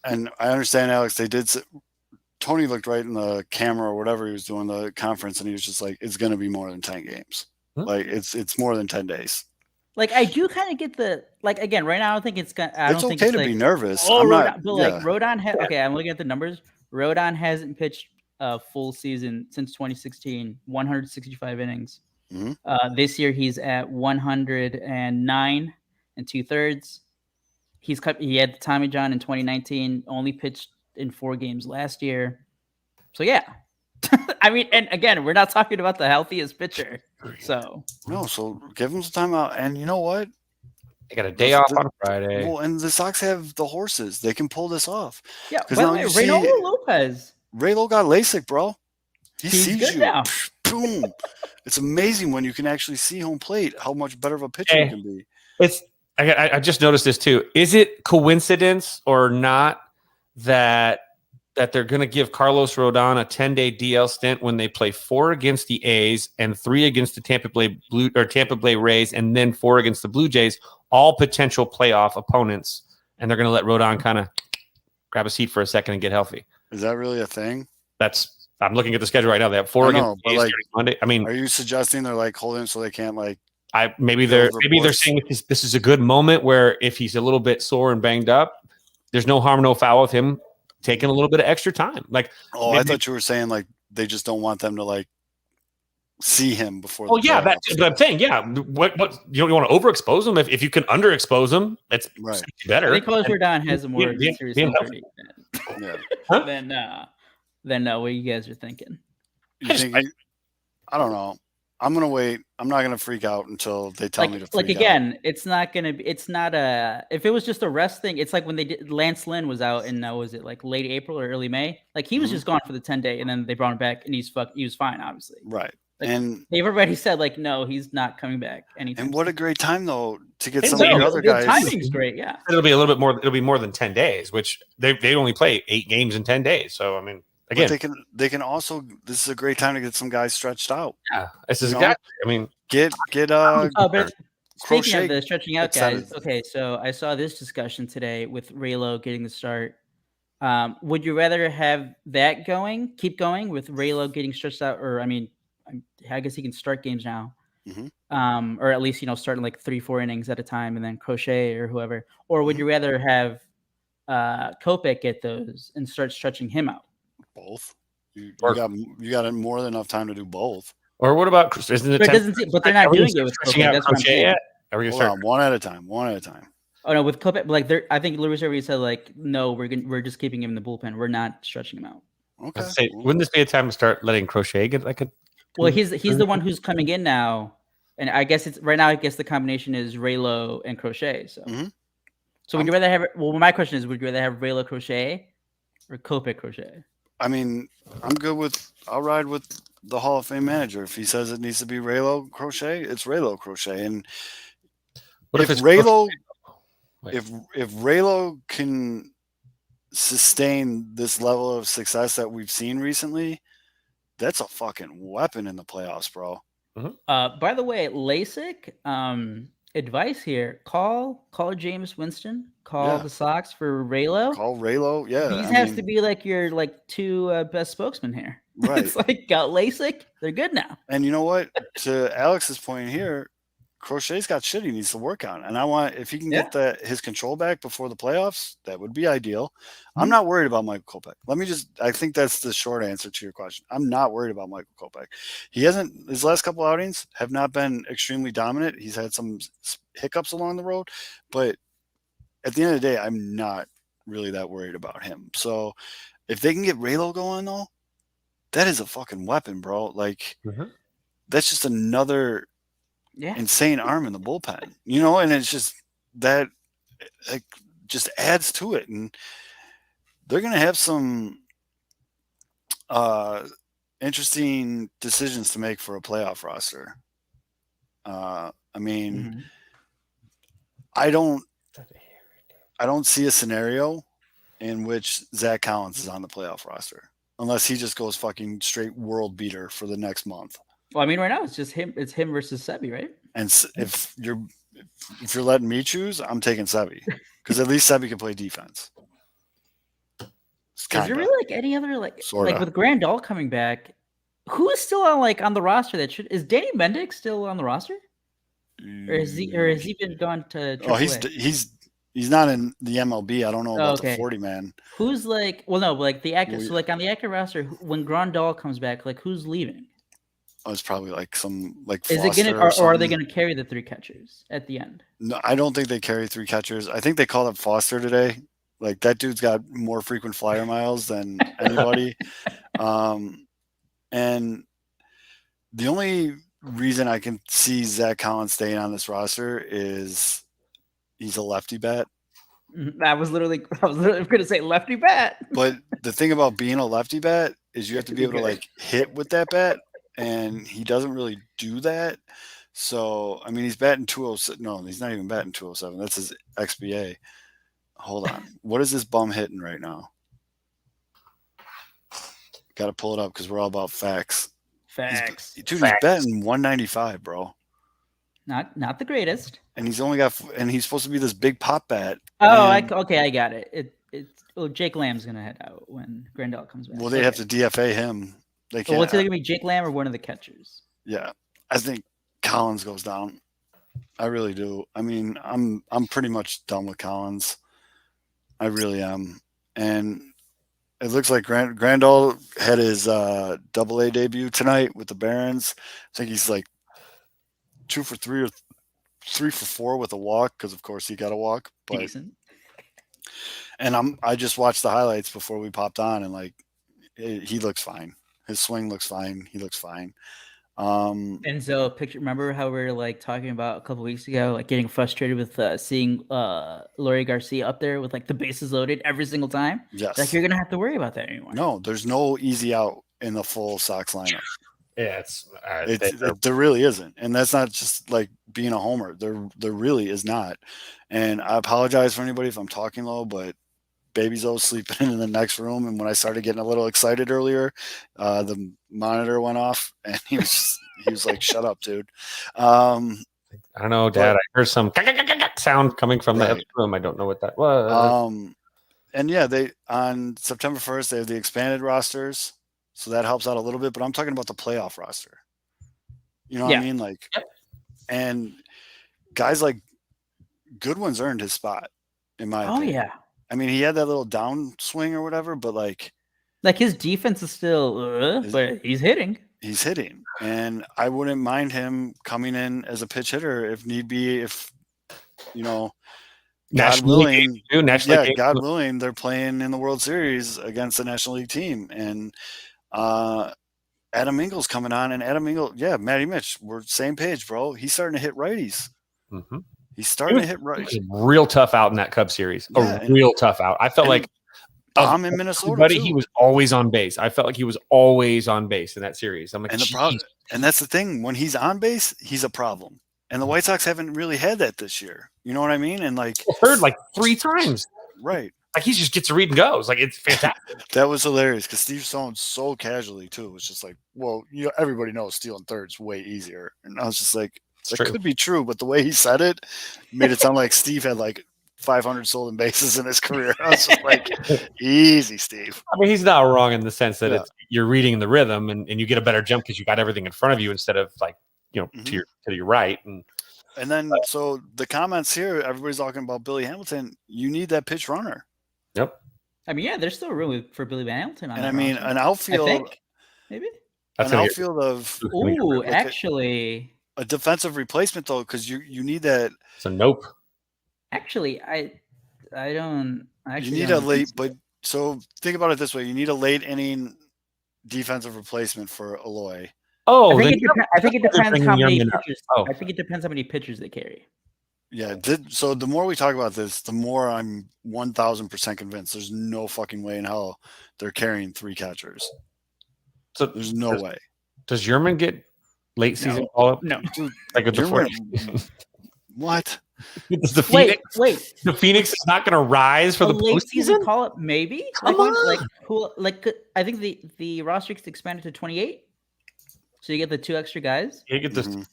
And I understand, Alex. Tony looked right in the camera or whatever he was doing the conference, and he was just like, "It's going to be more than 10 games. Like it's more than 10 days." Like, I do kind of get the, like, again, right now, I don't think it's gonna. It's okay to be nervous. Oh, I'm Rodon, not, but like Rodon, okay, I'm looking at the numbers. Rodon hasn't pitched a full season since 2016, 165 innings. This year he's at 109 2/3. He had the Tommy John in 2019, only pitched in 4 games last year. So yeah. I mean, and again, we're not talking about the healthiest pitcher. So give him some time out. And you know what? They got a day off on Friday. Well, and the Sox have the horses. They can pull this off. Yeah. By the way, Reynaldo Lopez. Raylo got LASIK, bro. He sees good you. Now. Boom. It's amazing when you can actually see home plate how much better of a pitcher you can be. I just noticed this too. Is it coincidence or not that they're going to give Carlos Rodon a 10-day DL stint when they play 4 against the A's and 3 against the Tampa Bay Rays and then 4 against the Blue Jays, all potential playoff opponents, and they're going to let Rodon kind of grab a seat for a second and get healthy? Is that really a thing? I'm looking at the schedule right now. They have 4 against the A's during Monday. I mean, are you suggesting they're like holding him so they can't like? Maybe they're saying this is a good moment where if he's a little bit sore and banged up, there's no harm, no foul with him taking a little bit of extra time. Like, I thought you were saying like they just don't want them to like see him before. Oh yeah, but I'm saying, what you don't want to overexpose him. If you can underexpose him, that's better. I think Carlos Rodon has a more serious injury than what you guys are thinking. I don't know. I'm gonna wait. I'm not gonna freak out until they tell me to freak out. Again, it's not gonna be. It's not a. If it was just a rest thing, it's like when they did. Lance Lynn was out in was it like late April or early May? Like he was just gone for the 10-day, and then they brought him back, and he was fine, obviously. Right. Like, and they've already said like no, he's not coming back anytime. And what a great time though to get some of the other guys. The timing's great. Yeah. It'll be a little bit more. It'll be more than 10 days, which they only play 8 games in 10 days. So I mean. Again, but they can also. This is a great time to get some guys stretched out. Yeah, this is exactly. I mean, get. But speaking of the stretching out excited. guys, okay. So I saw this discussion today with Raylo getting the start. Would you rather have that keep going with Raylo getting stretched out, or I guess he can start games now, or at least starting like 3-4 innings at a time, and then Crochet or whoever, or would you rather have Kopech get those and start stretching him out? Both. You got more than enough time to do both. Or what about? Isn't it? But they're not doing it with Kopech. That's what I'm saying. Hold on, one at a time. Oh no, with Kopech, like I think Luis already said like no, we're just keeping him in the bullpen. We're not stretching him out. Okay. Wouldn't this be a time to start letting Crochet get like a? Well, he's the one who's coming in now, and I guess it's right now. I guess the combination is Raylo and Crochet. So, so would you rather have? Well, my question is, would you rather have Raylo Crochet or Kopech Crochet? I mean, I'll ride with the Hall of Fame manager. If he says it needs to be Raylo Crochet, it's Raylo Crochet. And if Raylo can sustain this level of success that we've seen recently, that's a fucking weapon in the playoffs, bro. By the way, LASIK, advice here. Call Jameis Winston. Call Yeah. the Sox for Raylo. Call Raylo. Yeah. These I has mean, to be like your two best spokesmen here. Right. It's like got LASIK. They're good now. and you know what? To Alex's point here, Crochet's got shit he needs to work on. And I want, if he can get his control back before the playoffs, that would be ideal. I'm not worried about Michael Kopech. I think that's the short answer to your question. I'm not worried about Michael Kopech. His last couple outings have not been extremely dominant. He's had some hiccups along the road, but at the end of the day, I'm not really that worried about him. So if they can get Raylo going though, that is a fucking weapon, bro. Like that's just another insane arm in the bullpen, and it's just that just adds to it. And they're going to have some interesting decisions to make for a playoff roster. I mean, I don't see a scenario in which Zach Collins is on the playoff roster unless he just goes fucking straight world beater for the next month. Well, I mean, right now it's just him. It's him versus Sebi, right? And if you're letting me choose, I'm taking Sebi because at least Sebi can play defense. Is there really like any other like with Grandal coming back? Who is still on the roster that should? Is Danny Mendick still on the roster, or has he been gone to? AAA? Oh, he's not in the MLB. I don't know about the 40 man. Who's the active? So on the active roster, when Grandal comes back, like who's leaving? Oh, it's probably like some Is it gonna or are they gonna carry the 3 catchers at the end? No, I don't think they carry 3 catchers. I think they called up Foster today. Like that dude's got more frequent flyer miles than anybody. And the only reason I can see Zach Collins staying on this roster is he's a lefty bat. I was literally going to say lefty bat. But the thing about being a lefty bat is you have to be able to hit with that bat. And he doesn't really do that. So, I mean, he's batting 207. No, he's not even batting 207. That's his XBA. Hold on. What is this bum hitting right now? Got to pull it up because we're all about facts. He's batting 195, bro. Not the greatest. And he's supposed to be this big pop bat. Oh, I got it. Jake Lamb's going to head out when Grandal comes back. Well, they have to DFA him. So what's either gonna be Jake Lamb or one of the catchers? Yeah, I think Collins goes down. I really do. I mean, I'm pretty much done with Collins. I really am. And it looks like Grandal had his AA debut tonight with the Barons. I think he's like 2 for 3 or 3 for 4 with a walk because of course he got a walk. But decent. And I just watched the highlights before we popped on, and he looks fine. His swing looks fine. He looks fine. And so, remember how we were talking about a couple weeks ago, getting frustrated with seeing Leury Garcia up there with the bases loaded every single time? Yes. You're gonna have to worry about that anymore. No, there's no easy out in the full Sox lineup. Yeah, there really isn't, and that's not just being a homer. There really is not. And I apologize for anybody if I'm talking low, but Baby's always sleeping in the next room, and when I started getting a little excited earlier, the monitor went off, and he was like, "Shut up, dude." I don't know, Dad. I heard some sound coming from the other room. I don't know what that was. And yeah, they on September 1st they have the expanded rosters, so that helps out a little bit. But I'm talking about the playoff roster. You know what I mean? And guys like Goodwin's earned his spot, in my opinion. Oh yeah. I mean, he had that little downswing or whatever, but his defense is still, but he's hitting. He's hitting, and I wouldn't mind him coming in as a pitch hitter if need be. If God willing, God willing, they're playing in the World Series against the National League team, and Adam Engel's coming on, and Adam Engel, Matty Mitch, we're same page, bro. He's starting to hit righties. Mm-hmm. He's starting to hit right. Real tough out in that Cubs series. Real tough out. I felt like I'm in Minnesota. Buddy, he was always on base. I felt like he was always on base in that series. I'm like, and that's the thing. When he's on base, he's a problem. And the White Sox haven't really had that this year. You know what I mean? And heard 3 times. Right. He just gets a read and goes. It's fantastic. That was hilarious because Steve Stone so casually too was just well, everybody knows stealing third's way easier. And I was just like, That could be true, but the way he said it made it sound like Steve had like 500 stolen bases in his career. I was just like, easy, Steve. I mean, he's not wrong in the sense that Yeah. you're reading the rhythm and you get a better jump because you got everything in front of you instead of like, to your right. And then, so the comments here, everybody's talking about Billy Hamilton. You need that pitch runner. Yep. I mean, yeah, there's still room for Billy Van Hamilton on And that I mean, roster. an outfield, I think, maybe. That's an gonna outfield of Ooh, like actually, a defensive replacement though, because you need that. So nope. actually, I don't. You need a late, but so think about it this way: you need a late inning defensive replacement for Eloy. Oh, I think it depends how many Youngman up. pitchers. Oh. I think it depends how many pitchers they carry. Yeah. So the more we talk about this, the more I'm 1,000% convinced there's no fucking way in hell they're carrying 3 catchers. So There's no way. Does Yerman get late season call up? No. Dude, Like with the Yerman- 40? what? The Phoenix, Wait. the Phoenix is not going to rise for A the late season postseason? call up, maybe. Come I think the roster gets expanded to 28, so you get the 2 extra guys. You get this. Mhm.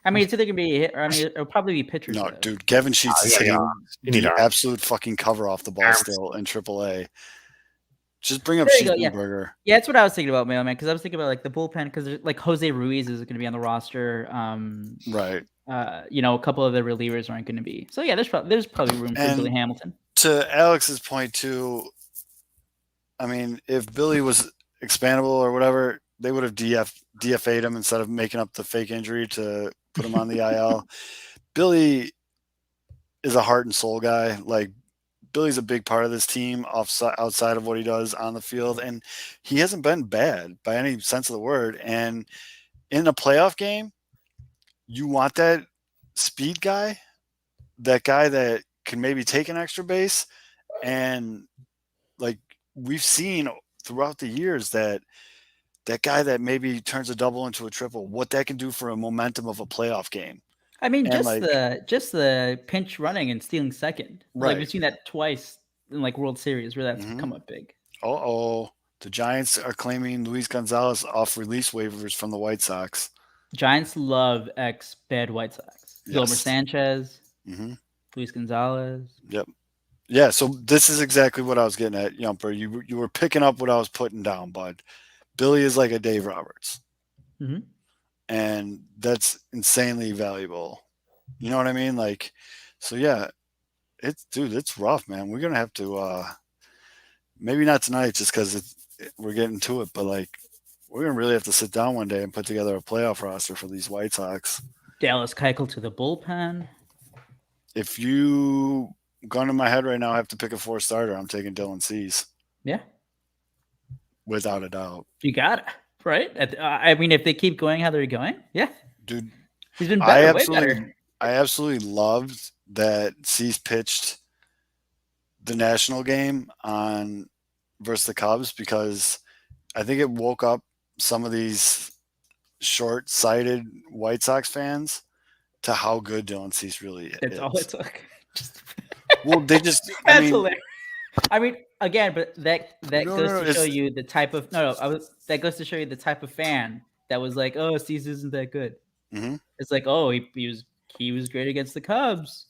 I mean, it's either gonna be a hit, or I mean, it'll probably be pitchers. No, though. dude, Kevin Sheets is yeah. hitting You need the arms. absolute fucking cover off the ball Arms. still in AAA. Just bring up There you go, yeah. Schiesenberger. Yeah, that's what I was thinking about, Mailman, because I was thinking about like the bullpen, because like Jose Ruiz is going to be on the roster. Right. A couple of the relievers aren't going to be. So yeah, there's probably room for And- Billy Hamilton. To Alex's point too, I mean, if Billy was expandable or whatever, they would have DFA'd him instead of making up the fake injury to put him on the IL. Billy is a heart and soul guy. Like, Billy's a big part of this team outside of what he does on the field, and he hasn't been bad by any sense of the word. And in a playoff game, you want that speed guy, that guy that can maybe take an extra base. And like we've seen throughout the years that guy that maybe turns a double into a triple, what that can do for a momentum of a playoff game. I mean, And, just the pinch running and stealing second. Like Right. we've seen that twice in like World Series where that's come up big. The Giants are claiming Luis Gonzalez off release waivers from the White Sox. Giants love ex-bad White Sox. Gilmer Yes. Sanchez, Mm-hmm. Luis Gonzalez. Yep. Yeah, so this is exactly what I was getting at, Yumper. You were picking up what I was putting down, bud. Billy is like a Dave Roberts. Mm-hmm. And that's insanely valuable. You know what I mean? Like, so yeah, it's rough, man. We're gonna have to maybe not tonight just because we're getting to it, but like we're gonna really have to sit down one day and put together a playoff roster for these White Sox. Dallas Keuchel to the bullpen. If you gun in my head right now, I have to pick a 4-starter. I'm taking Dylan Cease Yeah, without a doubt. you got it right. I mean, if they keep going how they're going, yeah, Dude, he's been better, way better. I absolutely loved that Cease pitched the national game on versus the Cubs because I think it woke up some of these short-sighted White Sox fans to how good Dylan Cease really is. That's all it took. Well, they just That's hilarious. I mean, again, but that No, goes to show it's- you the type of that goes to show you the type of fan that was like, oh, Cease isn't that good. Mhm. It's like, oh, he was great against the Cubs.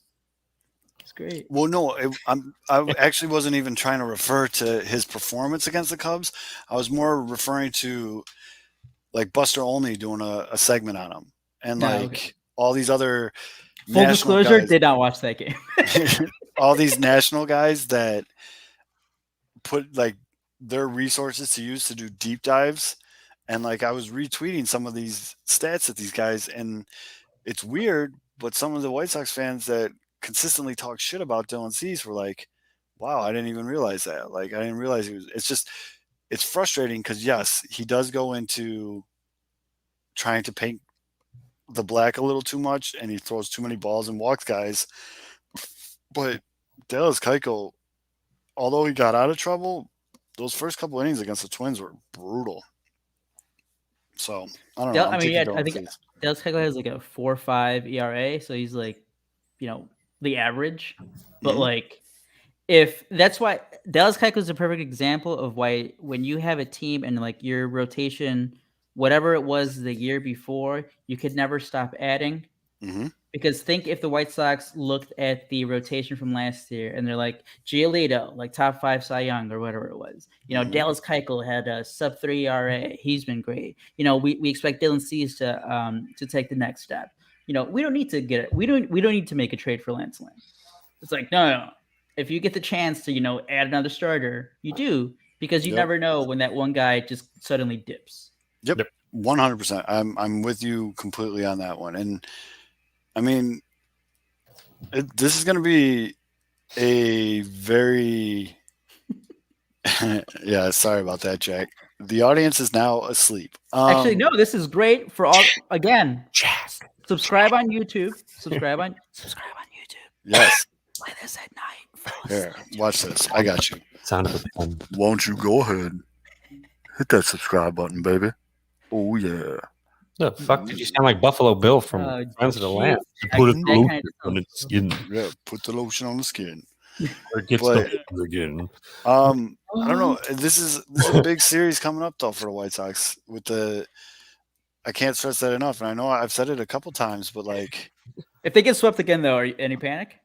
It's great. Well, no, I actually wasn't even trying to refer to his performance against the Cubs. I was more referring to like Buster Olney doing a segment on him, and No, like okay. all these other Full national disclosure, guys, did not watch that game. all these national guys that put like their resources to use to do deep dives, and like I was retweeting some of these stats at these guys, and it's weird, but some of the White Sox fans that consistently talk shit about Dylan Cease were like, wow, I didn't even realize that. Like, I didn't realize it's frustrating because, yes, he does go into trying to paint the black a little too much and he throws too many balls and walks guys. But Dallas Keuchel, although he got out of trouble, those first couple innings against the Twins were brutal. So, I don't know. I mean, yeah, I think Cease. Dallas Keuchel has like a 4.5 ERA, so he's like, the average. But Mhm. like, if that's why Dallas Keuchel is a perfect example of why when you have a team and like your rotation whatever it was the year before, you could never stop adding. Mm-hmm. Because think if the White Sox looked at the rotation from last year and they're like Giolito, like top 5 Cy Young or whatever it was. Dallas Keuchel had a sub-3 ERA. He's been great. We expect Dylan Cease to take the next step. We don't need to get it. We don't need to make a trade for Lance Lynn. It's like no. If you get the chance to add another starter, you do, because you never know when that one guy just suddenly dips. Yep. 100%. I'm with you completely on that one. And I mean, this is going to be a very yeah. Sorry about that, Jack. The audience is now asleep. Actually, no. This is great for all. Again, subscribe on YouTube. Subscribe on YouTube. Yes. Play this at night. Here, watch this. I got you. Sound of the fun. Won't you go ahead? Hit that subscribe button, baby. Oh yeah. The fuck did you sound like Buffalo Bill from Friends of the Land? Put it on the skin. Yeah, put the lotion on the skin. Or gets But- the again. I don't know. This is a big series coming up though for the White Sox. I can't stress that enough. And I know I've said it a couple times, but like, If they get swept again, though, any panic?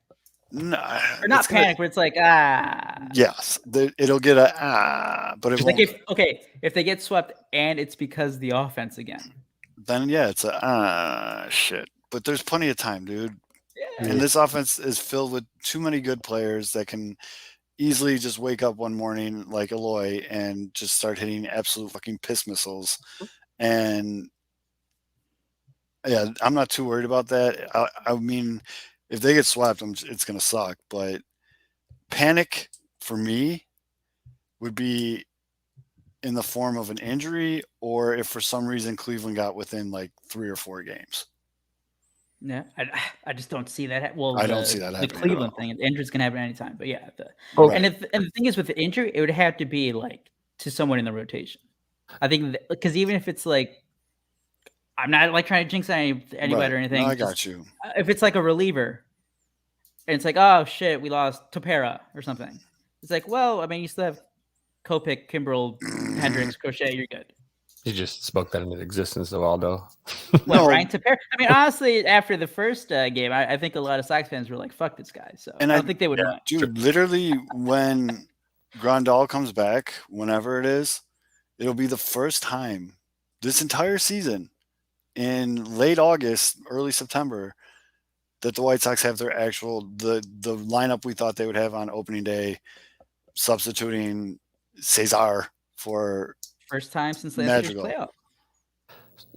nah, Or not it's gonna- panic, but it's like Yes, it'll get but it It's like won't. if they get swept and it's because the offense again. Then yeah, it's shit. But there's plenty of time, dude. Yeah. And this offense is filled with too many good players that can easily just wake up one morning like Eloy and just start hitting absolute fucking piss missiles. And yeah, I'm not too worried about that. I mean, if they get swept, it's going to suck. But panic for me would be in the form of an injury, or if for some reason Cleveland got within like 3 or 4 games. Yeah, I just don't see that. Well, I don't see that the happening at Cleveland all. thing, injuries can happen anytime. But yeah, Right. and the thing is with the injury, it would have to be like to someone in the rotation. I think because even if it's like, I'm not like trying to jinx anybody Right. or anything. No, I just- got you. If it's like a reliever, and it's like, oh shit, we lost Topera or something. It's like, well, I mean, you still have Kopech, Kimbrel, Hendricks, Crochet. You're good. You just spoke that into existence, Aldo. What, No. Ryan Tepera? I mean, honestly, after the first game, I think a lot of Sox fans were like, "Fuck this guy." So And I I- don't think they would win. Dude, literally when Grandal comes back, whenever it is, it'll be the first time this entire season in late August, early September that the White Sox have their actual the lineup we thought they would have on opening day, substituting Cesar for First time since last year's Magical. playoff.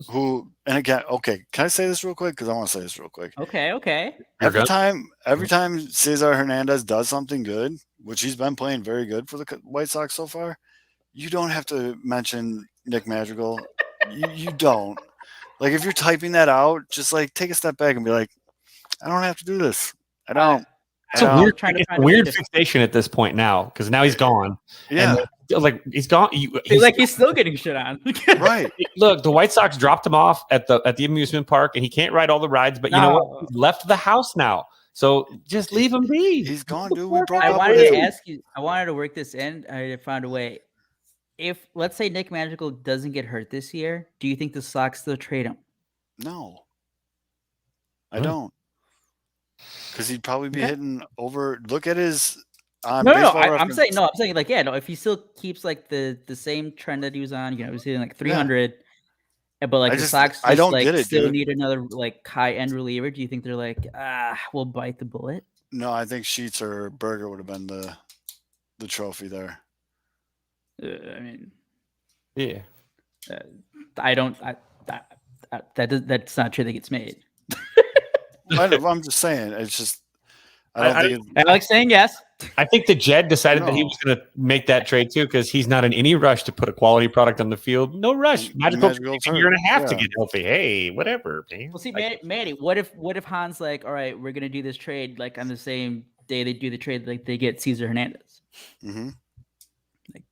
who. And again, okay, can I say this real quick? Because I want to say this real quick. Okay. You're Every good. time Cesar Hernandez does something good, which he's been playing very good for the White Sox so far, you don't have to mention Nick Madrigal. you don't. Like, if you're typing that out, just like take a step back and be like, I don't have to do this. I don't. It's a I don't. weird, trying to it's find a a way weird to- fixation at this point now because now he's gone. Yeah, And like he's gone. He's like he's still getting shit on. right. Look, the White Sox dropped him off at the amusement park, and he can't ride all the rides. But you know what? No. He left the house now, so just leave him be. He's gone, dude. We broke I up wanted with to him. ask you. I wanted to work this in. I found a way. If let's say Nick Madrigal doesn't get hurt this year, do you think the Sox still trade him? No, I Hmm. don't. Because he'd probably be Okay. hitting over. Look at his. No. Baseball I'm Reference. saying no. I'm saying like yeah. No. If he still keeps like the same trend that he was on, he was hitting like 300. But like I the just- Sox, I don't like, get it, still dude. need another like high end reliever. Do you think they're like we'll bite the bullet? No, I think Sheets or Berger would have been the trophy there. I mean, Yeah, I don't. That's not true that gets made. I'm just saying. It's just. I don't think. Alex saying yes. I think that Jed decided that he No. was going to make that trade too because he's not in any rush to put a quality product on the field. No rush. Magical Madrigal's takes a year and a half to hurt, get healthy. Hey, whatever, man. Well, see, Manny, what if Han's like, all right, we're gonna do this trade like on the same day they do the trade, like they get Cesar Hernandez. hmm Like,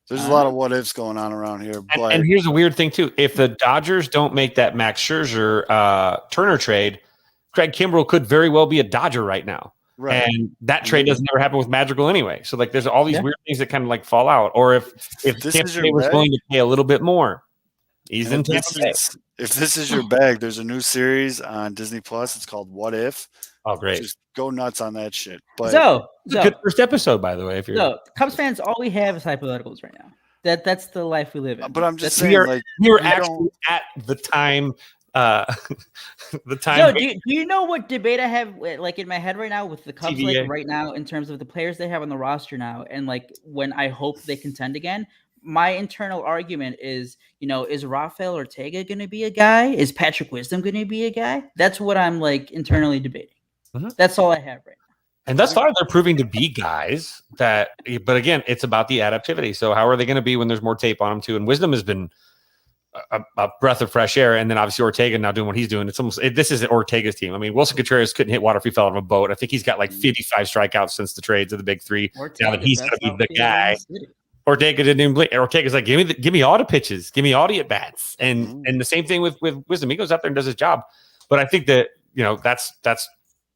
There's a lot of what ifs going on around here, but And here's a weird thing too: if the Dodgers don't make that Max Scherzer Turner trade, Craig Kimbrell could very well be a Dodger right now. right. And that trade doesn't ever happen with Madrigal anyway. So like, there's all these Yeah. weird things that kind of like fall out. Or if This is Tampa your Bay was bet? willing to pay a little bit more, He's And in if Tampa Bay. if this is your bag, there's a new series on Disney Plus. It's called What If. Oh, great. Just go nuts on that shit. But It's a good first episode, by the way. If you're Cubs fans, all we have is hypotheticals right now. That's the life we live in. I'm just That's saying, we like are you actually at the time the time Yo, do you know what debate I have like in my head right now with the Cubs TVA. like right now in terms of the players they have on the roster now and like when I hope they contend again? My internal argument is, is Rafael Ortega going to be a guy? Is Patrick Wisdom going to be a guy? That's what I'm like internally debating. That's all I have right now. And thus far, they're proving to be guys but again, it's about the adaptivity. So how are they going to be when there's more tape on them too? And Wisdom has been a breath of fresh air. And then obviously Ortega now doing what he's doing. It's almost, this isn't Ortega's team. I mean, Wilson Contreras couldn't hit water if he fell out of a boat. I think he's got like 55 strikeouts since the trades of the big three. Ortega, now that he's going to be the he guy. Ortega didn't even blink. Ortega's like, give me all the pitches, give me all the at bats, and the same thing with Wisdom. He goes out there and does his job. But I think that that's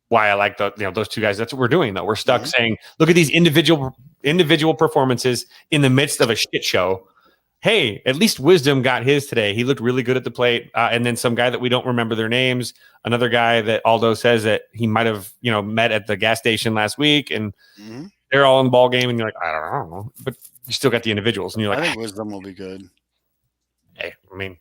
why I like those two guys. That's what we're doing though. We're stuck saying, look at these individual performances in the midst of a shit show. Hey, at least Wisdom got his today. He looked really good at the plate. And then some guy that we don't remember their names, another guy that Aldo says that he might have met at the gas station last week, and they're all in the ball game, and you're like, I don't know, but you still got the individuals, and you're like, I think Wisdom will be good. Hey, I mean,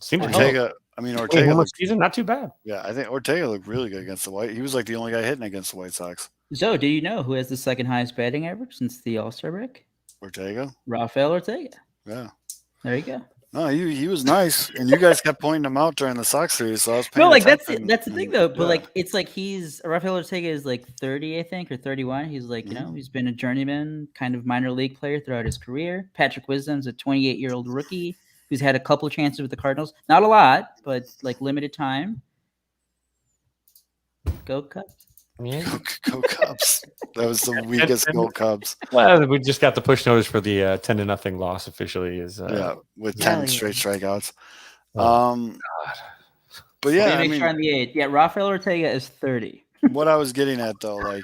seems Ortega. Ortega looked season not too bad. Yeah, I think Ortega looked really good against the White. He was like the only guy hitting against the White Sox. So, do you know who has the second highest batting average since the All-Star break? Ortega. Rafael Ortega. Yeah. There you go. No, he was nice, and you guys kept pointing him out during the Sox series. So I was paying attention. that's the thing though. But like, it's like Rafael Ortega is like 30, I think, or 31. He's like, he's been a journeyman, kind of minor league player throughout his career. Patrick Wisdom's a 28-year-old rookie who's had a couple chances with the Cardinals, not a lot, but like limited time. Go Cubs. Yeah. Go Cubs. That was the weakest Go Cubs. Well, we just got the push notice for the 10-0 loss officially. With 10 straight strikeouts. God. But yeah, on the 8th. Yeah, Rafael Ortega is 30. What I was getting at though,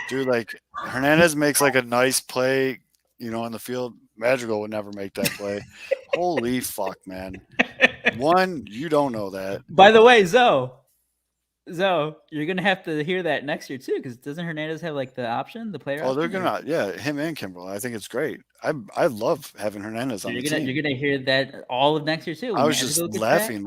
dude, Hernandez makes like a nice play, on the field. Madrigal would never make that play. Holy fuck, man. One, you don't know that. By the way, Zoe, you're gonna have to hear that next year too, because doesn't Hernandez have like the option, the player? Oh, they're gonna, him and Kimbrel. I think it's great. I love having Hernandez on the team. You're gonna hear that all of next year too. I was just laughing,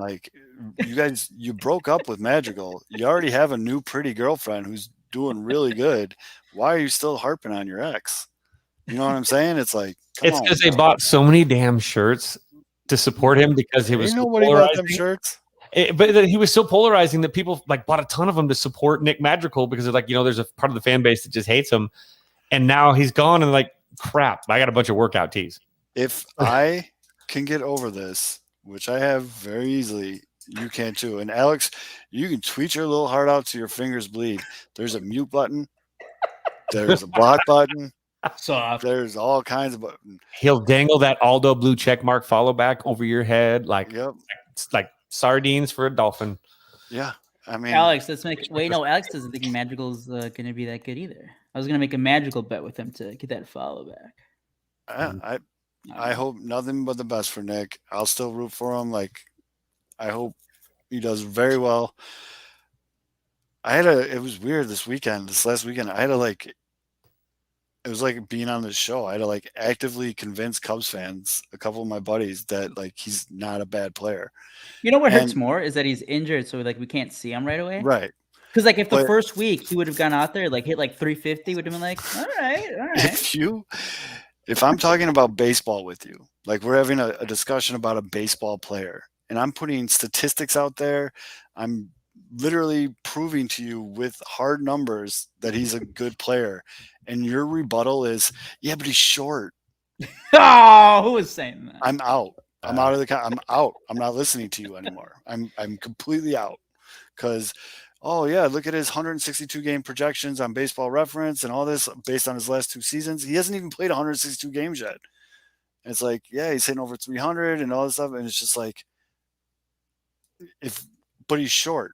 you guys, you broke up with Madrigal. You already have a new pretty girlfriend who's doing really good. Why are you still harping on your ex? You know what I'm saying? It's like, it's because they bought so many damn shirts to support him because he was. Ain't nobody bought them shirts. But he was so polarizing that people bought a ton of them to support Nick Madrigal because they're like, there's a part of the fan base that just hates him. And now he's gone and crap, I got a bunch of workout tees. If I can get over this, which I have very easily, you can too. And Alex, you can tweet your little heart out till your fingers bleed. There's a mute button. There's a block button. Soft. There's all kinds of buttons. He'll dangle that Aldo blue check mark follow back over your head like sardines for a dolphin. Yeah. I mean, Alex, Alex doesn't think Madrigal's going to be that good either. I was going to make a magical bet with him to get that follow back. I hope nothing but the best for Nick. I'll still root for him. I hope he does very well. It was weird this last weekend. It was like being on this show. I had to actively convince Cubs fans, a couple of my buddies, that he's not a bad player. You know what hurts more is that he's injured, so we can't see him right away. Right. Because if the first week he would have gone out there hit 350, would have been all right. If I'm talking about baseball with you, we're having a discussion about a baseball player, and I'm putting statistics out there, I'm literally proving to you with hard numbers that he's a good player. And your rebuttal is, yeah, but he's short. Oh, who was saying that? I'm out. I'm out of I'm out. I'm not listening to you anymore. I'm completely out. Because, look at his 162 game projections on Baseball Reference and all this based on his last 2 seasons. He hasn't even played 162 games yet. And it's he's hitting over 300 and all this stuff. And it's just but he's short.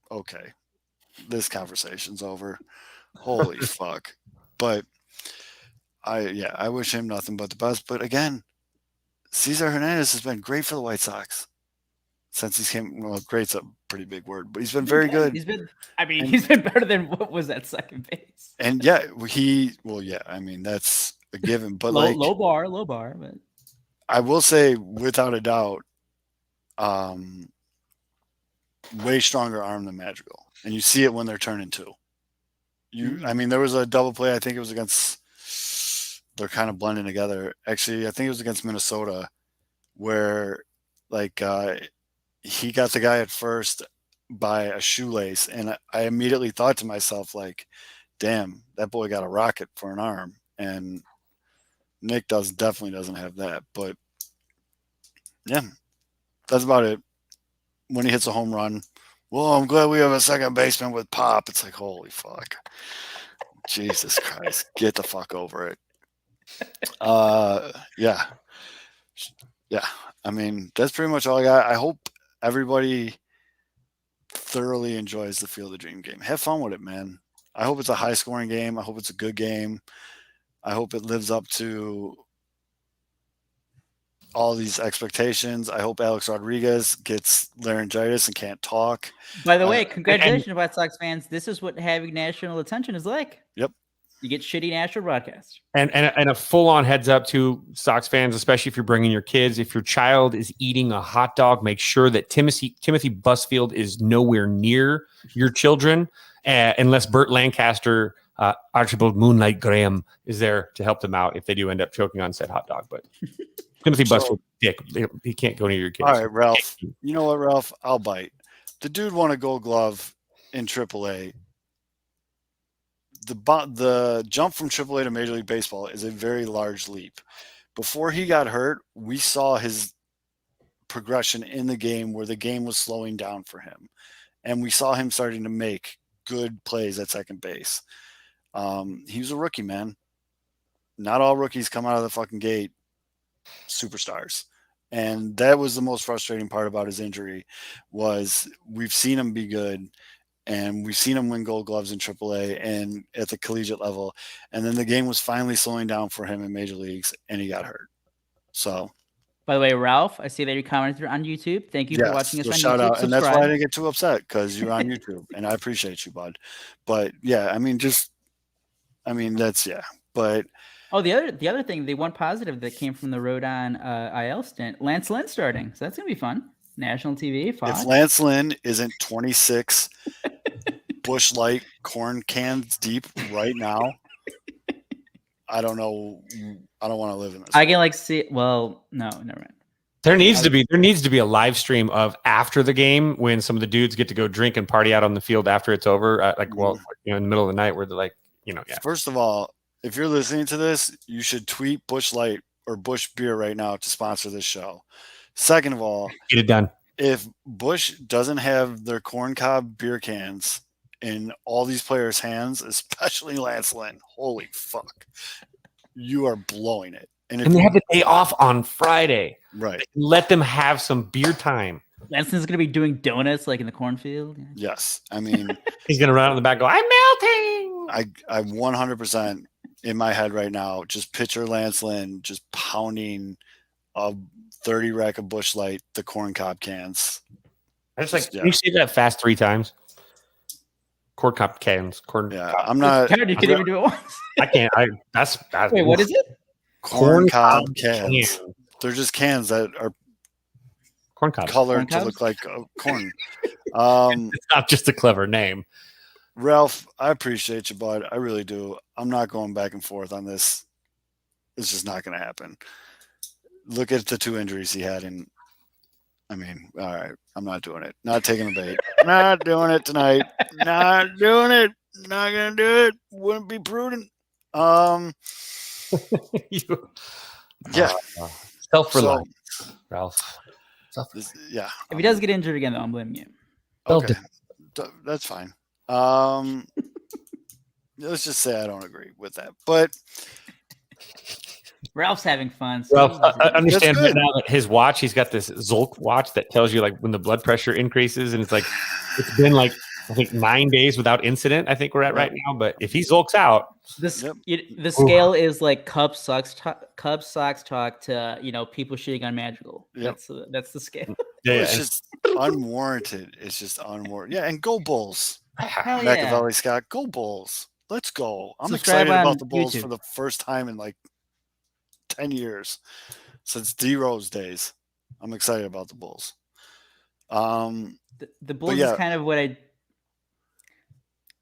Okay. This conversation's over. Holy fuck. But I wish him nothing but the best. But again, Cesar Hernandez has been great for the White Sox since he's came. Well, great's a pretty big word, but he's been very good. He's been better than what was at second base. And yeah, I mean, that's a given. But low bar. But I will say, without a doubt, way stronger arm than Madrigal, and you see it when they're turning two. I mean, there was a double play. I think it was against. They're kind of blending together. Actually, I think it was against Minnesota, where he got the guy at first by a shoelace, and I immediately thought to myself, like, damn, that boy got a rocket for an arm. And Nick definitely doesn't have that. But yeah, that's about it. When he hits a home run, well, I'm glad we have a second baseman with pop. It's like, holy fuck. Jesus Christ. Get the fuck over it. Yeah. I mean, that's pretty much all I got. I hope everybody thoroughly enjoys the Field of Dream game. Have fun with it, man. I hope it's a high scoring game. I hope it's a good game. I hope it lives up to all these expectations. I hope Alex Rodriguez gets laryngitis and can't talk. By the way, congratulations, White Sox fans. This is what having national attention is like. Yep. You get shitty national broadcast. And a full-on heads up to Sox fans, especially if you're bringing your kids. If your child is eating a hot dog, make sure that Timothy Busfield is nowhere near your children, unless Burt Lancaster, Archibald Moonlight Graham is there to help them out if they do end up choking on said hot dog. But Timothy Busfield, dick, he can't go near your kids. All right, Ralph. You know what, Ralph? I'll bite. The dude won a Gold Glove in AAA. The jump from AAA to Major League Baseball is a very large leap. Before he got hurt, we saw his progression in the game where the game was slowing down for him. And we saw him starting to make good plays at second base. He was a rookie, man. Not all rookies come out of the fucking gate superstars. And that was the most frustrating part about his injury was we've seen him be good. And we've seen him win Gold Gloves in AAA and at the collegiate level. And then the game was finally slowing down for him in major leagues, and he got hurt. So, by the way, Ralph, I see that you commented on YouTube. Thank you for watching us on shout YouTube. Out. And that's why I didn't get too upset because you're on YouTube, and I appreciate you, bud. But yeah, I mean, But the other thing, the one positive that came from the Rodón IL stint, Lance Lynn starting, so that's gonna be fun. National TV, Fox. If Lance Lynn isn't 26 Busch Light corn cans deep right now, I don't know. I don't want to live in this. I can see. Well, no, never mind. There needs to be a live stream of after the game when some of the dudes get to go drink and party out on the field after it's over. In the middle of the night where they're like, yeah. First of all, if you're listening to this, you should tweet Busch Light or Busch Beer right now to sponsor this show. Second of all, get it done. If Busch doesn't have their corn cob beer cans in all these players' hands, especially Lance Lynn, holy fuck, you are blowing it. And they have the day off on Friday. Right. Let them have some beer time. Lance Lynn's going to be doing donuts like in the cornfield. Yes. I mean, he's going to run on the back and go, I'm melting. I 100% in my head right now, just picture Lance Lynn just pounding a 30 rack of Busch Light, the corn cob cans. Can you say that fast 3 times? Corn cob cans. I'm not. You can even do it once. I can't. That's wait. What is it? Corn cob cans. They're just cans that are corn cob colored to look like corn. It's not just a clever name. Ralph, I appreciate you, bud. I really do. I'm not going back and forth on this. It's just not going to happen. Look at the 2 injuries he had, and I mean, all right, I'm not doing it. Not taking the bait. Not doing it tonight. Not doing it. Not gonna do it. Wouldn't be prudent. Yeah. Self-reliant, Ralph. Yeah. If he does get injured again, though, I'm blaming you. Okay, that's fine. Let's just say I don't agree with that, but. Ralph's having fun. So understand right now that his watch, he's got this Zolk watch that tells you like when the blood pressure increases, and it's been like I think 9 days without incident. I think we're at right now. But if he zulks out, The scale is like Cubs Sox talk to people shitting on Magical. Yep. That's the scale. yeah, It's just unwarranted. It's just unwarranted. Yeah, and go Bulls. Hell Machiavelli Scott, go Bulls. Let's go. I'm Subscribe excited on about the Bulls YouTube. for the first time in like 10 years since D-Rose days. I'm excited about the Bulls. The Bulls is kind of what I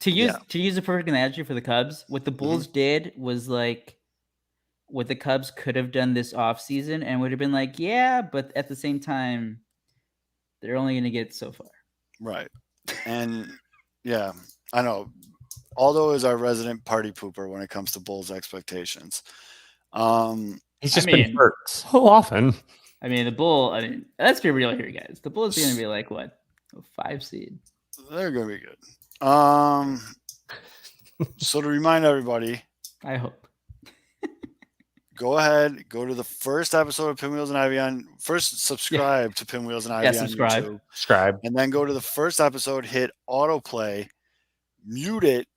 to use a perfect analogy for the Cubs. What the Bulls did was like what the Cubs could have done this offseason and would have been like, yeah, but at the same time, they're only going to get so far. Right. And yeah, I know. Aldo is our resident party pooper when it comes to Bulls expectations. he's just been hurt so often. I mean, let's be real here, guys. The Bulls are going to be like what? A 5 seed. They're going to be good. So to remind everybody, I hope. go ahead, go to the first episode of Pinwheels and Ivy on first subscribe to Pinwheels and Ivy on YouTube. Subscribe. And then go to the first episode, hit autoplay, mute it,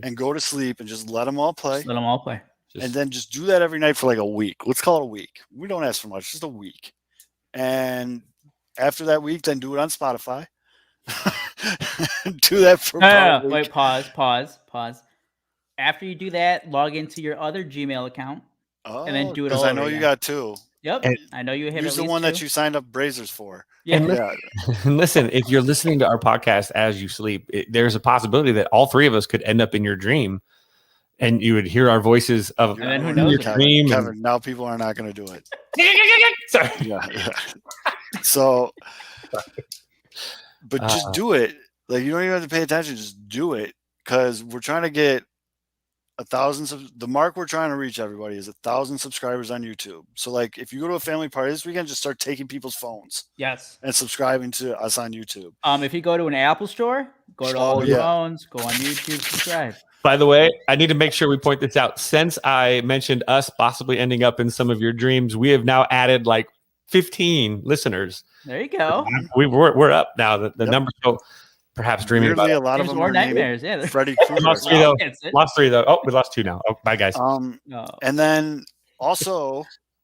and go to sleep and just let them all play. Just let them all play. And then just do that every night for like a week. Let's call it a week. We don't ask for much, just a week. And after that week, then do it on Spotify. Do that for no, wait, pause. After you do that, log into your other Gmail account and then do it all over I know again. you got 2. Yep, I know you have. Use the one that you signed up Brazers for. Yeah. And listen, if you're listening to our podcast as you sleep, there's a possibility that all 3 of us could end up in your dream, and you would hear our voices of and then who knows your dream. Kevin, now people are not going to do it. Sorry. Yeah. So, but just do it. Like, you don't even have to pay attention. Just do it, because we're trying to get 1,000. The mark we're trying to reach, everybody, is 1,000 subscribers on YouTube. So, like, if you go to a family party this weekend, just start taking people's phones. Yes. And subscribing to us on YouTube. If you go to an Apple store, go to all your phones, go on YouTube, subscribe. By the way, I need to make sure we point this out. Since I mentioned us possibly ending up in some of your dreams, we have now added like 15 listeners. There you go. We're up now. The numbers go. Perhaps dreaming Weirdly, about a lot of them more are nightmares. Yeah, Freddy Krueger. Lost 3 though. Lost 3 though. Oh, we lost 2 now. Oh, bye guys. And then also,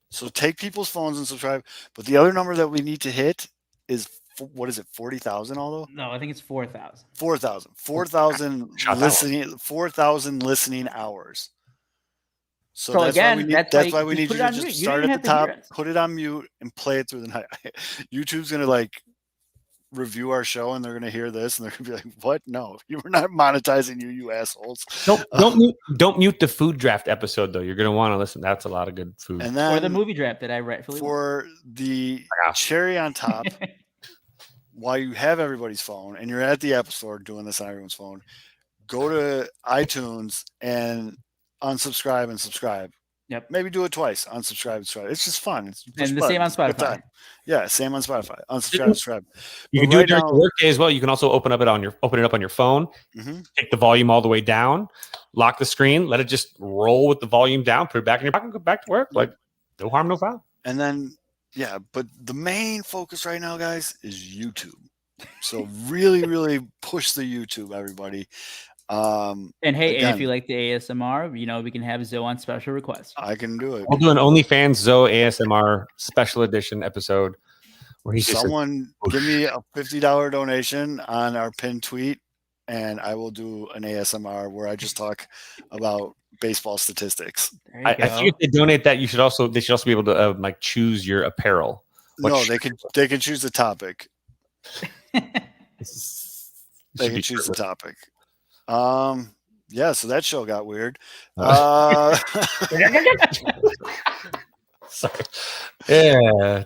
so take people's phones and subscribe. But the other number that we need to hit is what is it? 40,000. Although no, I think it's 4,000. 4,000 listening. 4,000 listening hours. So that's again, why we need you to just start at the top, put it on mute, and play it through the night. YouTube's gonna like review our show, and they're gonna hear this, and they're gonna be like, "What? No, you were not monetizing you assholes." Don't mute the food draft episode though. You're gonna want to listen. That's a lot of good food. And then or the movie draft that I rightfully for the cherry on top. While you have everybody's phone and you're at the Apple Store doing this on everyone's phone, go to iTunes and unsubscribe and subscribe. Yep. Maybe do it twice. Unsubscribe and subscribe. It's just fun. And the same on Spotify. Yeah, same on Spotify. Unsubscribe and subscribe. You can do it during your workday as well. You can also open it up on your phone, take the volume all the way down, lock the screen, let it just roll with the volume down, put it back in your pocket, go back to work. Like, no harm, no foul. And then but the main focus right now, guys, is YouTube. So really, really push the YouTube, everybody. And hey, and if you like the ASMR, we can have Zoe on special request. I can do it. We'll do an OnlyFans Zoe ASMR special edition episode where someone give me a $50 donation on our pinned tweet, and I will do an ASMR where I just talk about baseball statistics. I think if they donate that, they should also be able to like choose your apparel. They can choose the topic. They can choose the topic. So that show got weird. Sorry. Yeah.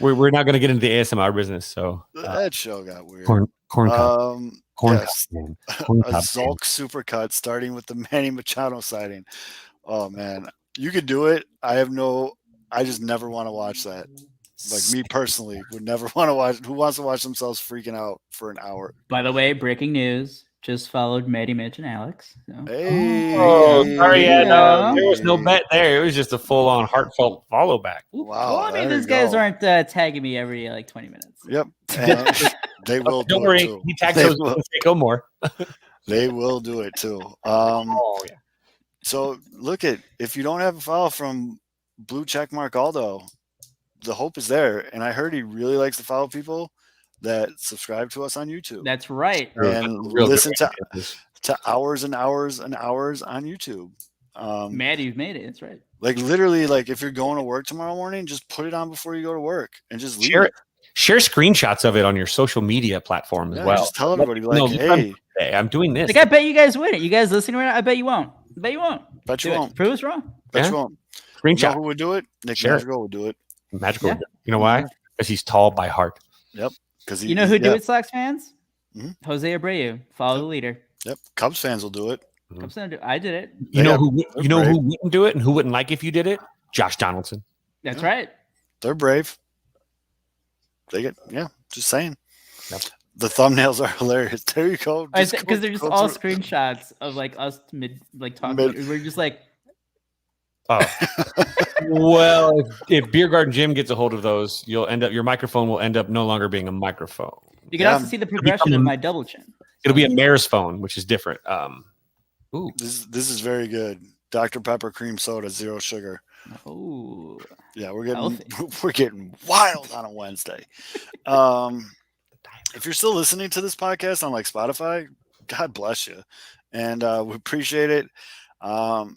We're not going to get into the ASMR business. So that show got weird. Corn a Zulk supercut starting with the Manny Machado sighting. Oh man, you could do it. I just never want to watch that. Like me personally would never want to watch. Who wants to watch themselves freaking out for an hour? By the way, breaking news. Just followed Maddie, Mitch, and Alex. So. Hey. Oh, sorry. No, there was no bet there. It was just a full-on heartfelt follow back. Wow. Well, I mean, these guys aren't tagging me every 20 minutes. Yep. They will do Don't it worry, too. he tags They those will. go more. They will do it too. Oh yeah. So look at, if you don't have a follow from Blue Checkmark Aldo, the hope is there. And I heard he really likes to follow people that subscribe to us on YouTube That's right. and Real good listen way get this. to hours and hours and hours on YouTube. Maddie's made it. That's right. Like literally, like if you're going to work tomorrow morning, just put it on before you go to work and just leave Share it. it. Share screenshots of it on your social media platform as well. Just tell everybody, No, like, hey, I'm doing this. Like, I bet you guys win it. You guys listening right now? I bet you won't. I bet you won't. bet you Do it. won't. Prove us wrong. Bet Yeah. you won't. You know Screenshot. who would do it? Nick Share it. Madrigal would do it. Magical. Yeah. You know why? Yeah. Because he's tall by heart. Yep. Because You know who do yeah. it, Sox fans? Mhm. Jose Abreu. Follow the leader. Yep. Cubs fans will do it. I did it. You know Yeah, who? they're You know brave. who wouldn't do it and who wouldn't like if you did it? Josh Donaldson. That's Yeah. right. They're brave. They get, just saying. Yep. The thumbnails are hilarious. There you go. Because Just go- they're just go all through- screenshots of like us talking. Mid- We're just like, Oh. Well, if Beer Garden Jim gets a hold of those, your microphone will end up no longer being a microphone. you can Yeah. also see the progression of my double chin. It'll be a mayor's phone, which is different. Ooh. This is very good. Dr. Pepper cream soda, 0 sugar. Oh, Yeah, we're getting Healthy. we're getting wild on a Wednesday. If you're still listening to this podcast on like Spotify, God bless you, and we appreciate it.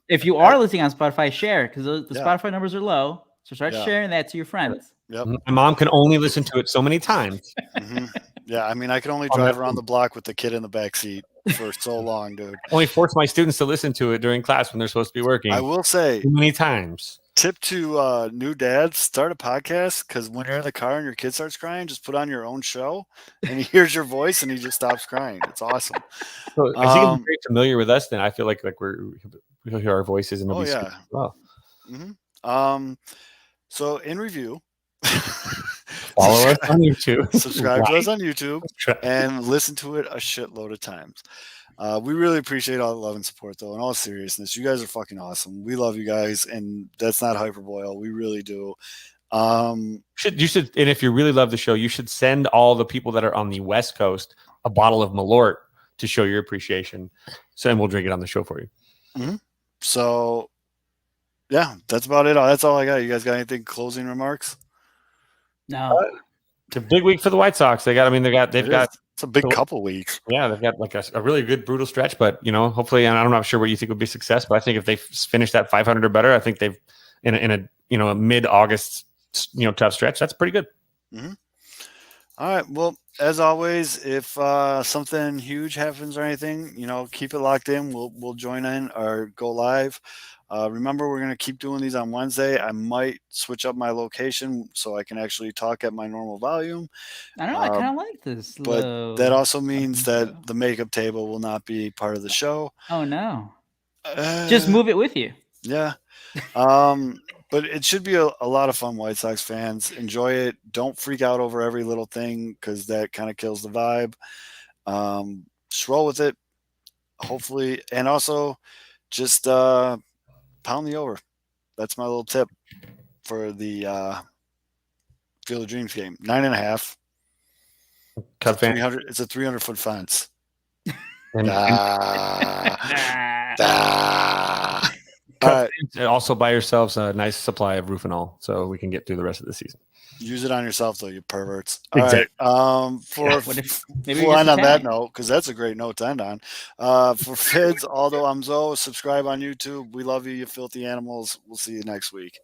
if you are listening on Spotify, share because the Yeah. Spotify numbers are low. So start Yeah. sharing that to your friends. Yep. My mom can only listen to it so many times. hmm Yeah, I mean, I can only On drive that around the block with the kid in the back seat for so long, dude. Only force my students to listen to it during class when they're supposed to be working. I will say, Too many times. tip to new dads: start a podcast, because when you're in the car and your kid starts crying, just put on your own show, and he hears your voice and he just stops crying. It's awesome. So I think he's very familiar with us. Then I feel like we'll hear our voices and Oh, it'll be yeah. sweet as well. So in review, Follow us on YouTube. subscribe to Like, us on YouTube, and listen to it a shitload of times. We really appreciate all the love and support, though. In all seriousness, you guys are fucking awesome. We love you guys, and that's not hyperbole. We really do. You should, and if you really love the show, you should send all the people that are on the West Coast a bottle of Malort to show your appreciation. So, and we'll drink it on the show for you. So, yeah, that's about it. That's all I got. You guys got anything closing remarks? No, It's a big week for the White Sox. They've got It's a big So- couple weeks. they've got like a really good brutal stretch, but hopefully, and I'm not sure what you think would be success, but I think if they finish that 500 or better, I think they've in a mid-August tough stretch. That's pretty good. All right. Well, as always, if something huge happens or anything, keep it locked in. We'll join in or go live. Remember, we're going to keep doing these on Wednesday. I might switch up my location so I can actually talk at my normal volume. I don't know. I kind of like this. But low. that also means so. that the makeup table will not be part of the show. Oh no! Just move it with you. Yeah. But it should be a lot of fun, White Sox fans. Enjoy it. Don't freak out over every little thing, because that kind of kills the vibe. Just roll with it, hopefully. And also, just pound the over. That's my little tip for the Field of Dreams game. 9.5. Cub fan. 300. It's a 300-foot fence. And All right. also buy yourselves a nice supply of Rufinol so we can get through the rest of the season. Use it on yourself, though, you perverts. All Exactly. right. What if maybe We'll you're end just on that Italian? note, because that's a great note to end on. For Fids, Aldo, I'm Zoe. Subscribe on YouTube. We love you, you filthy animals. We'll see you next week.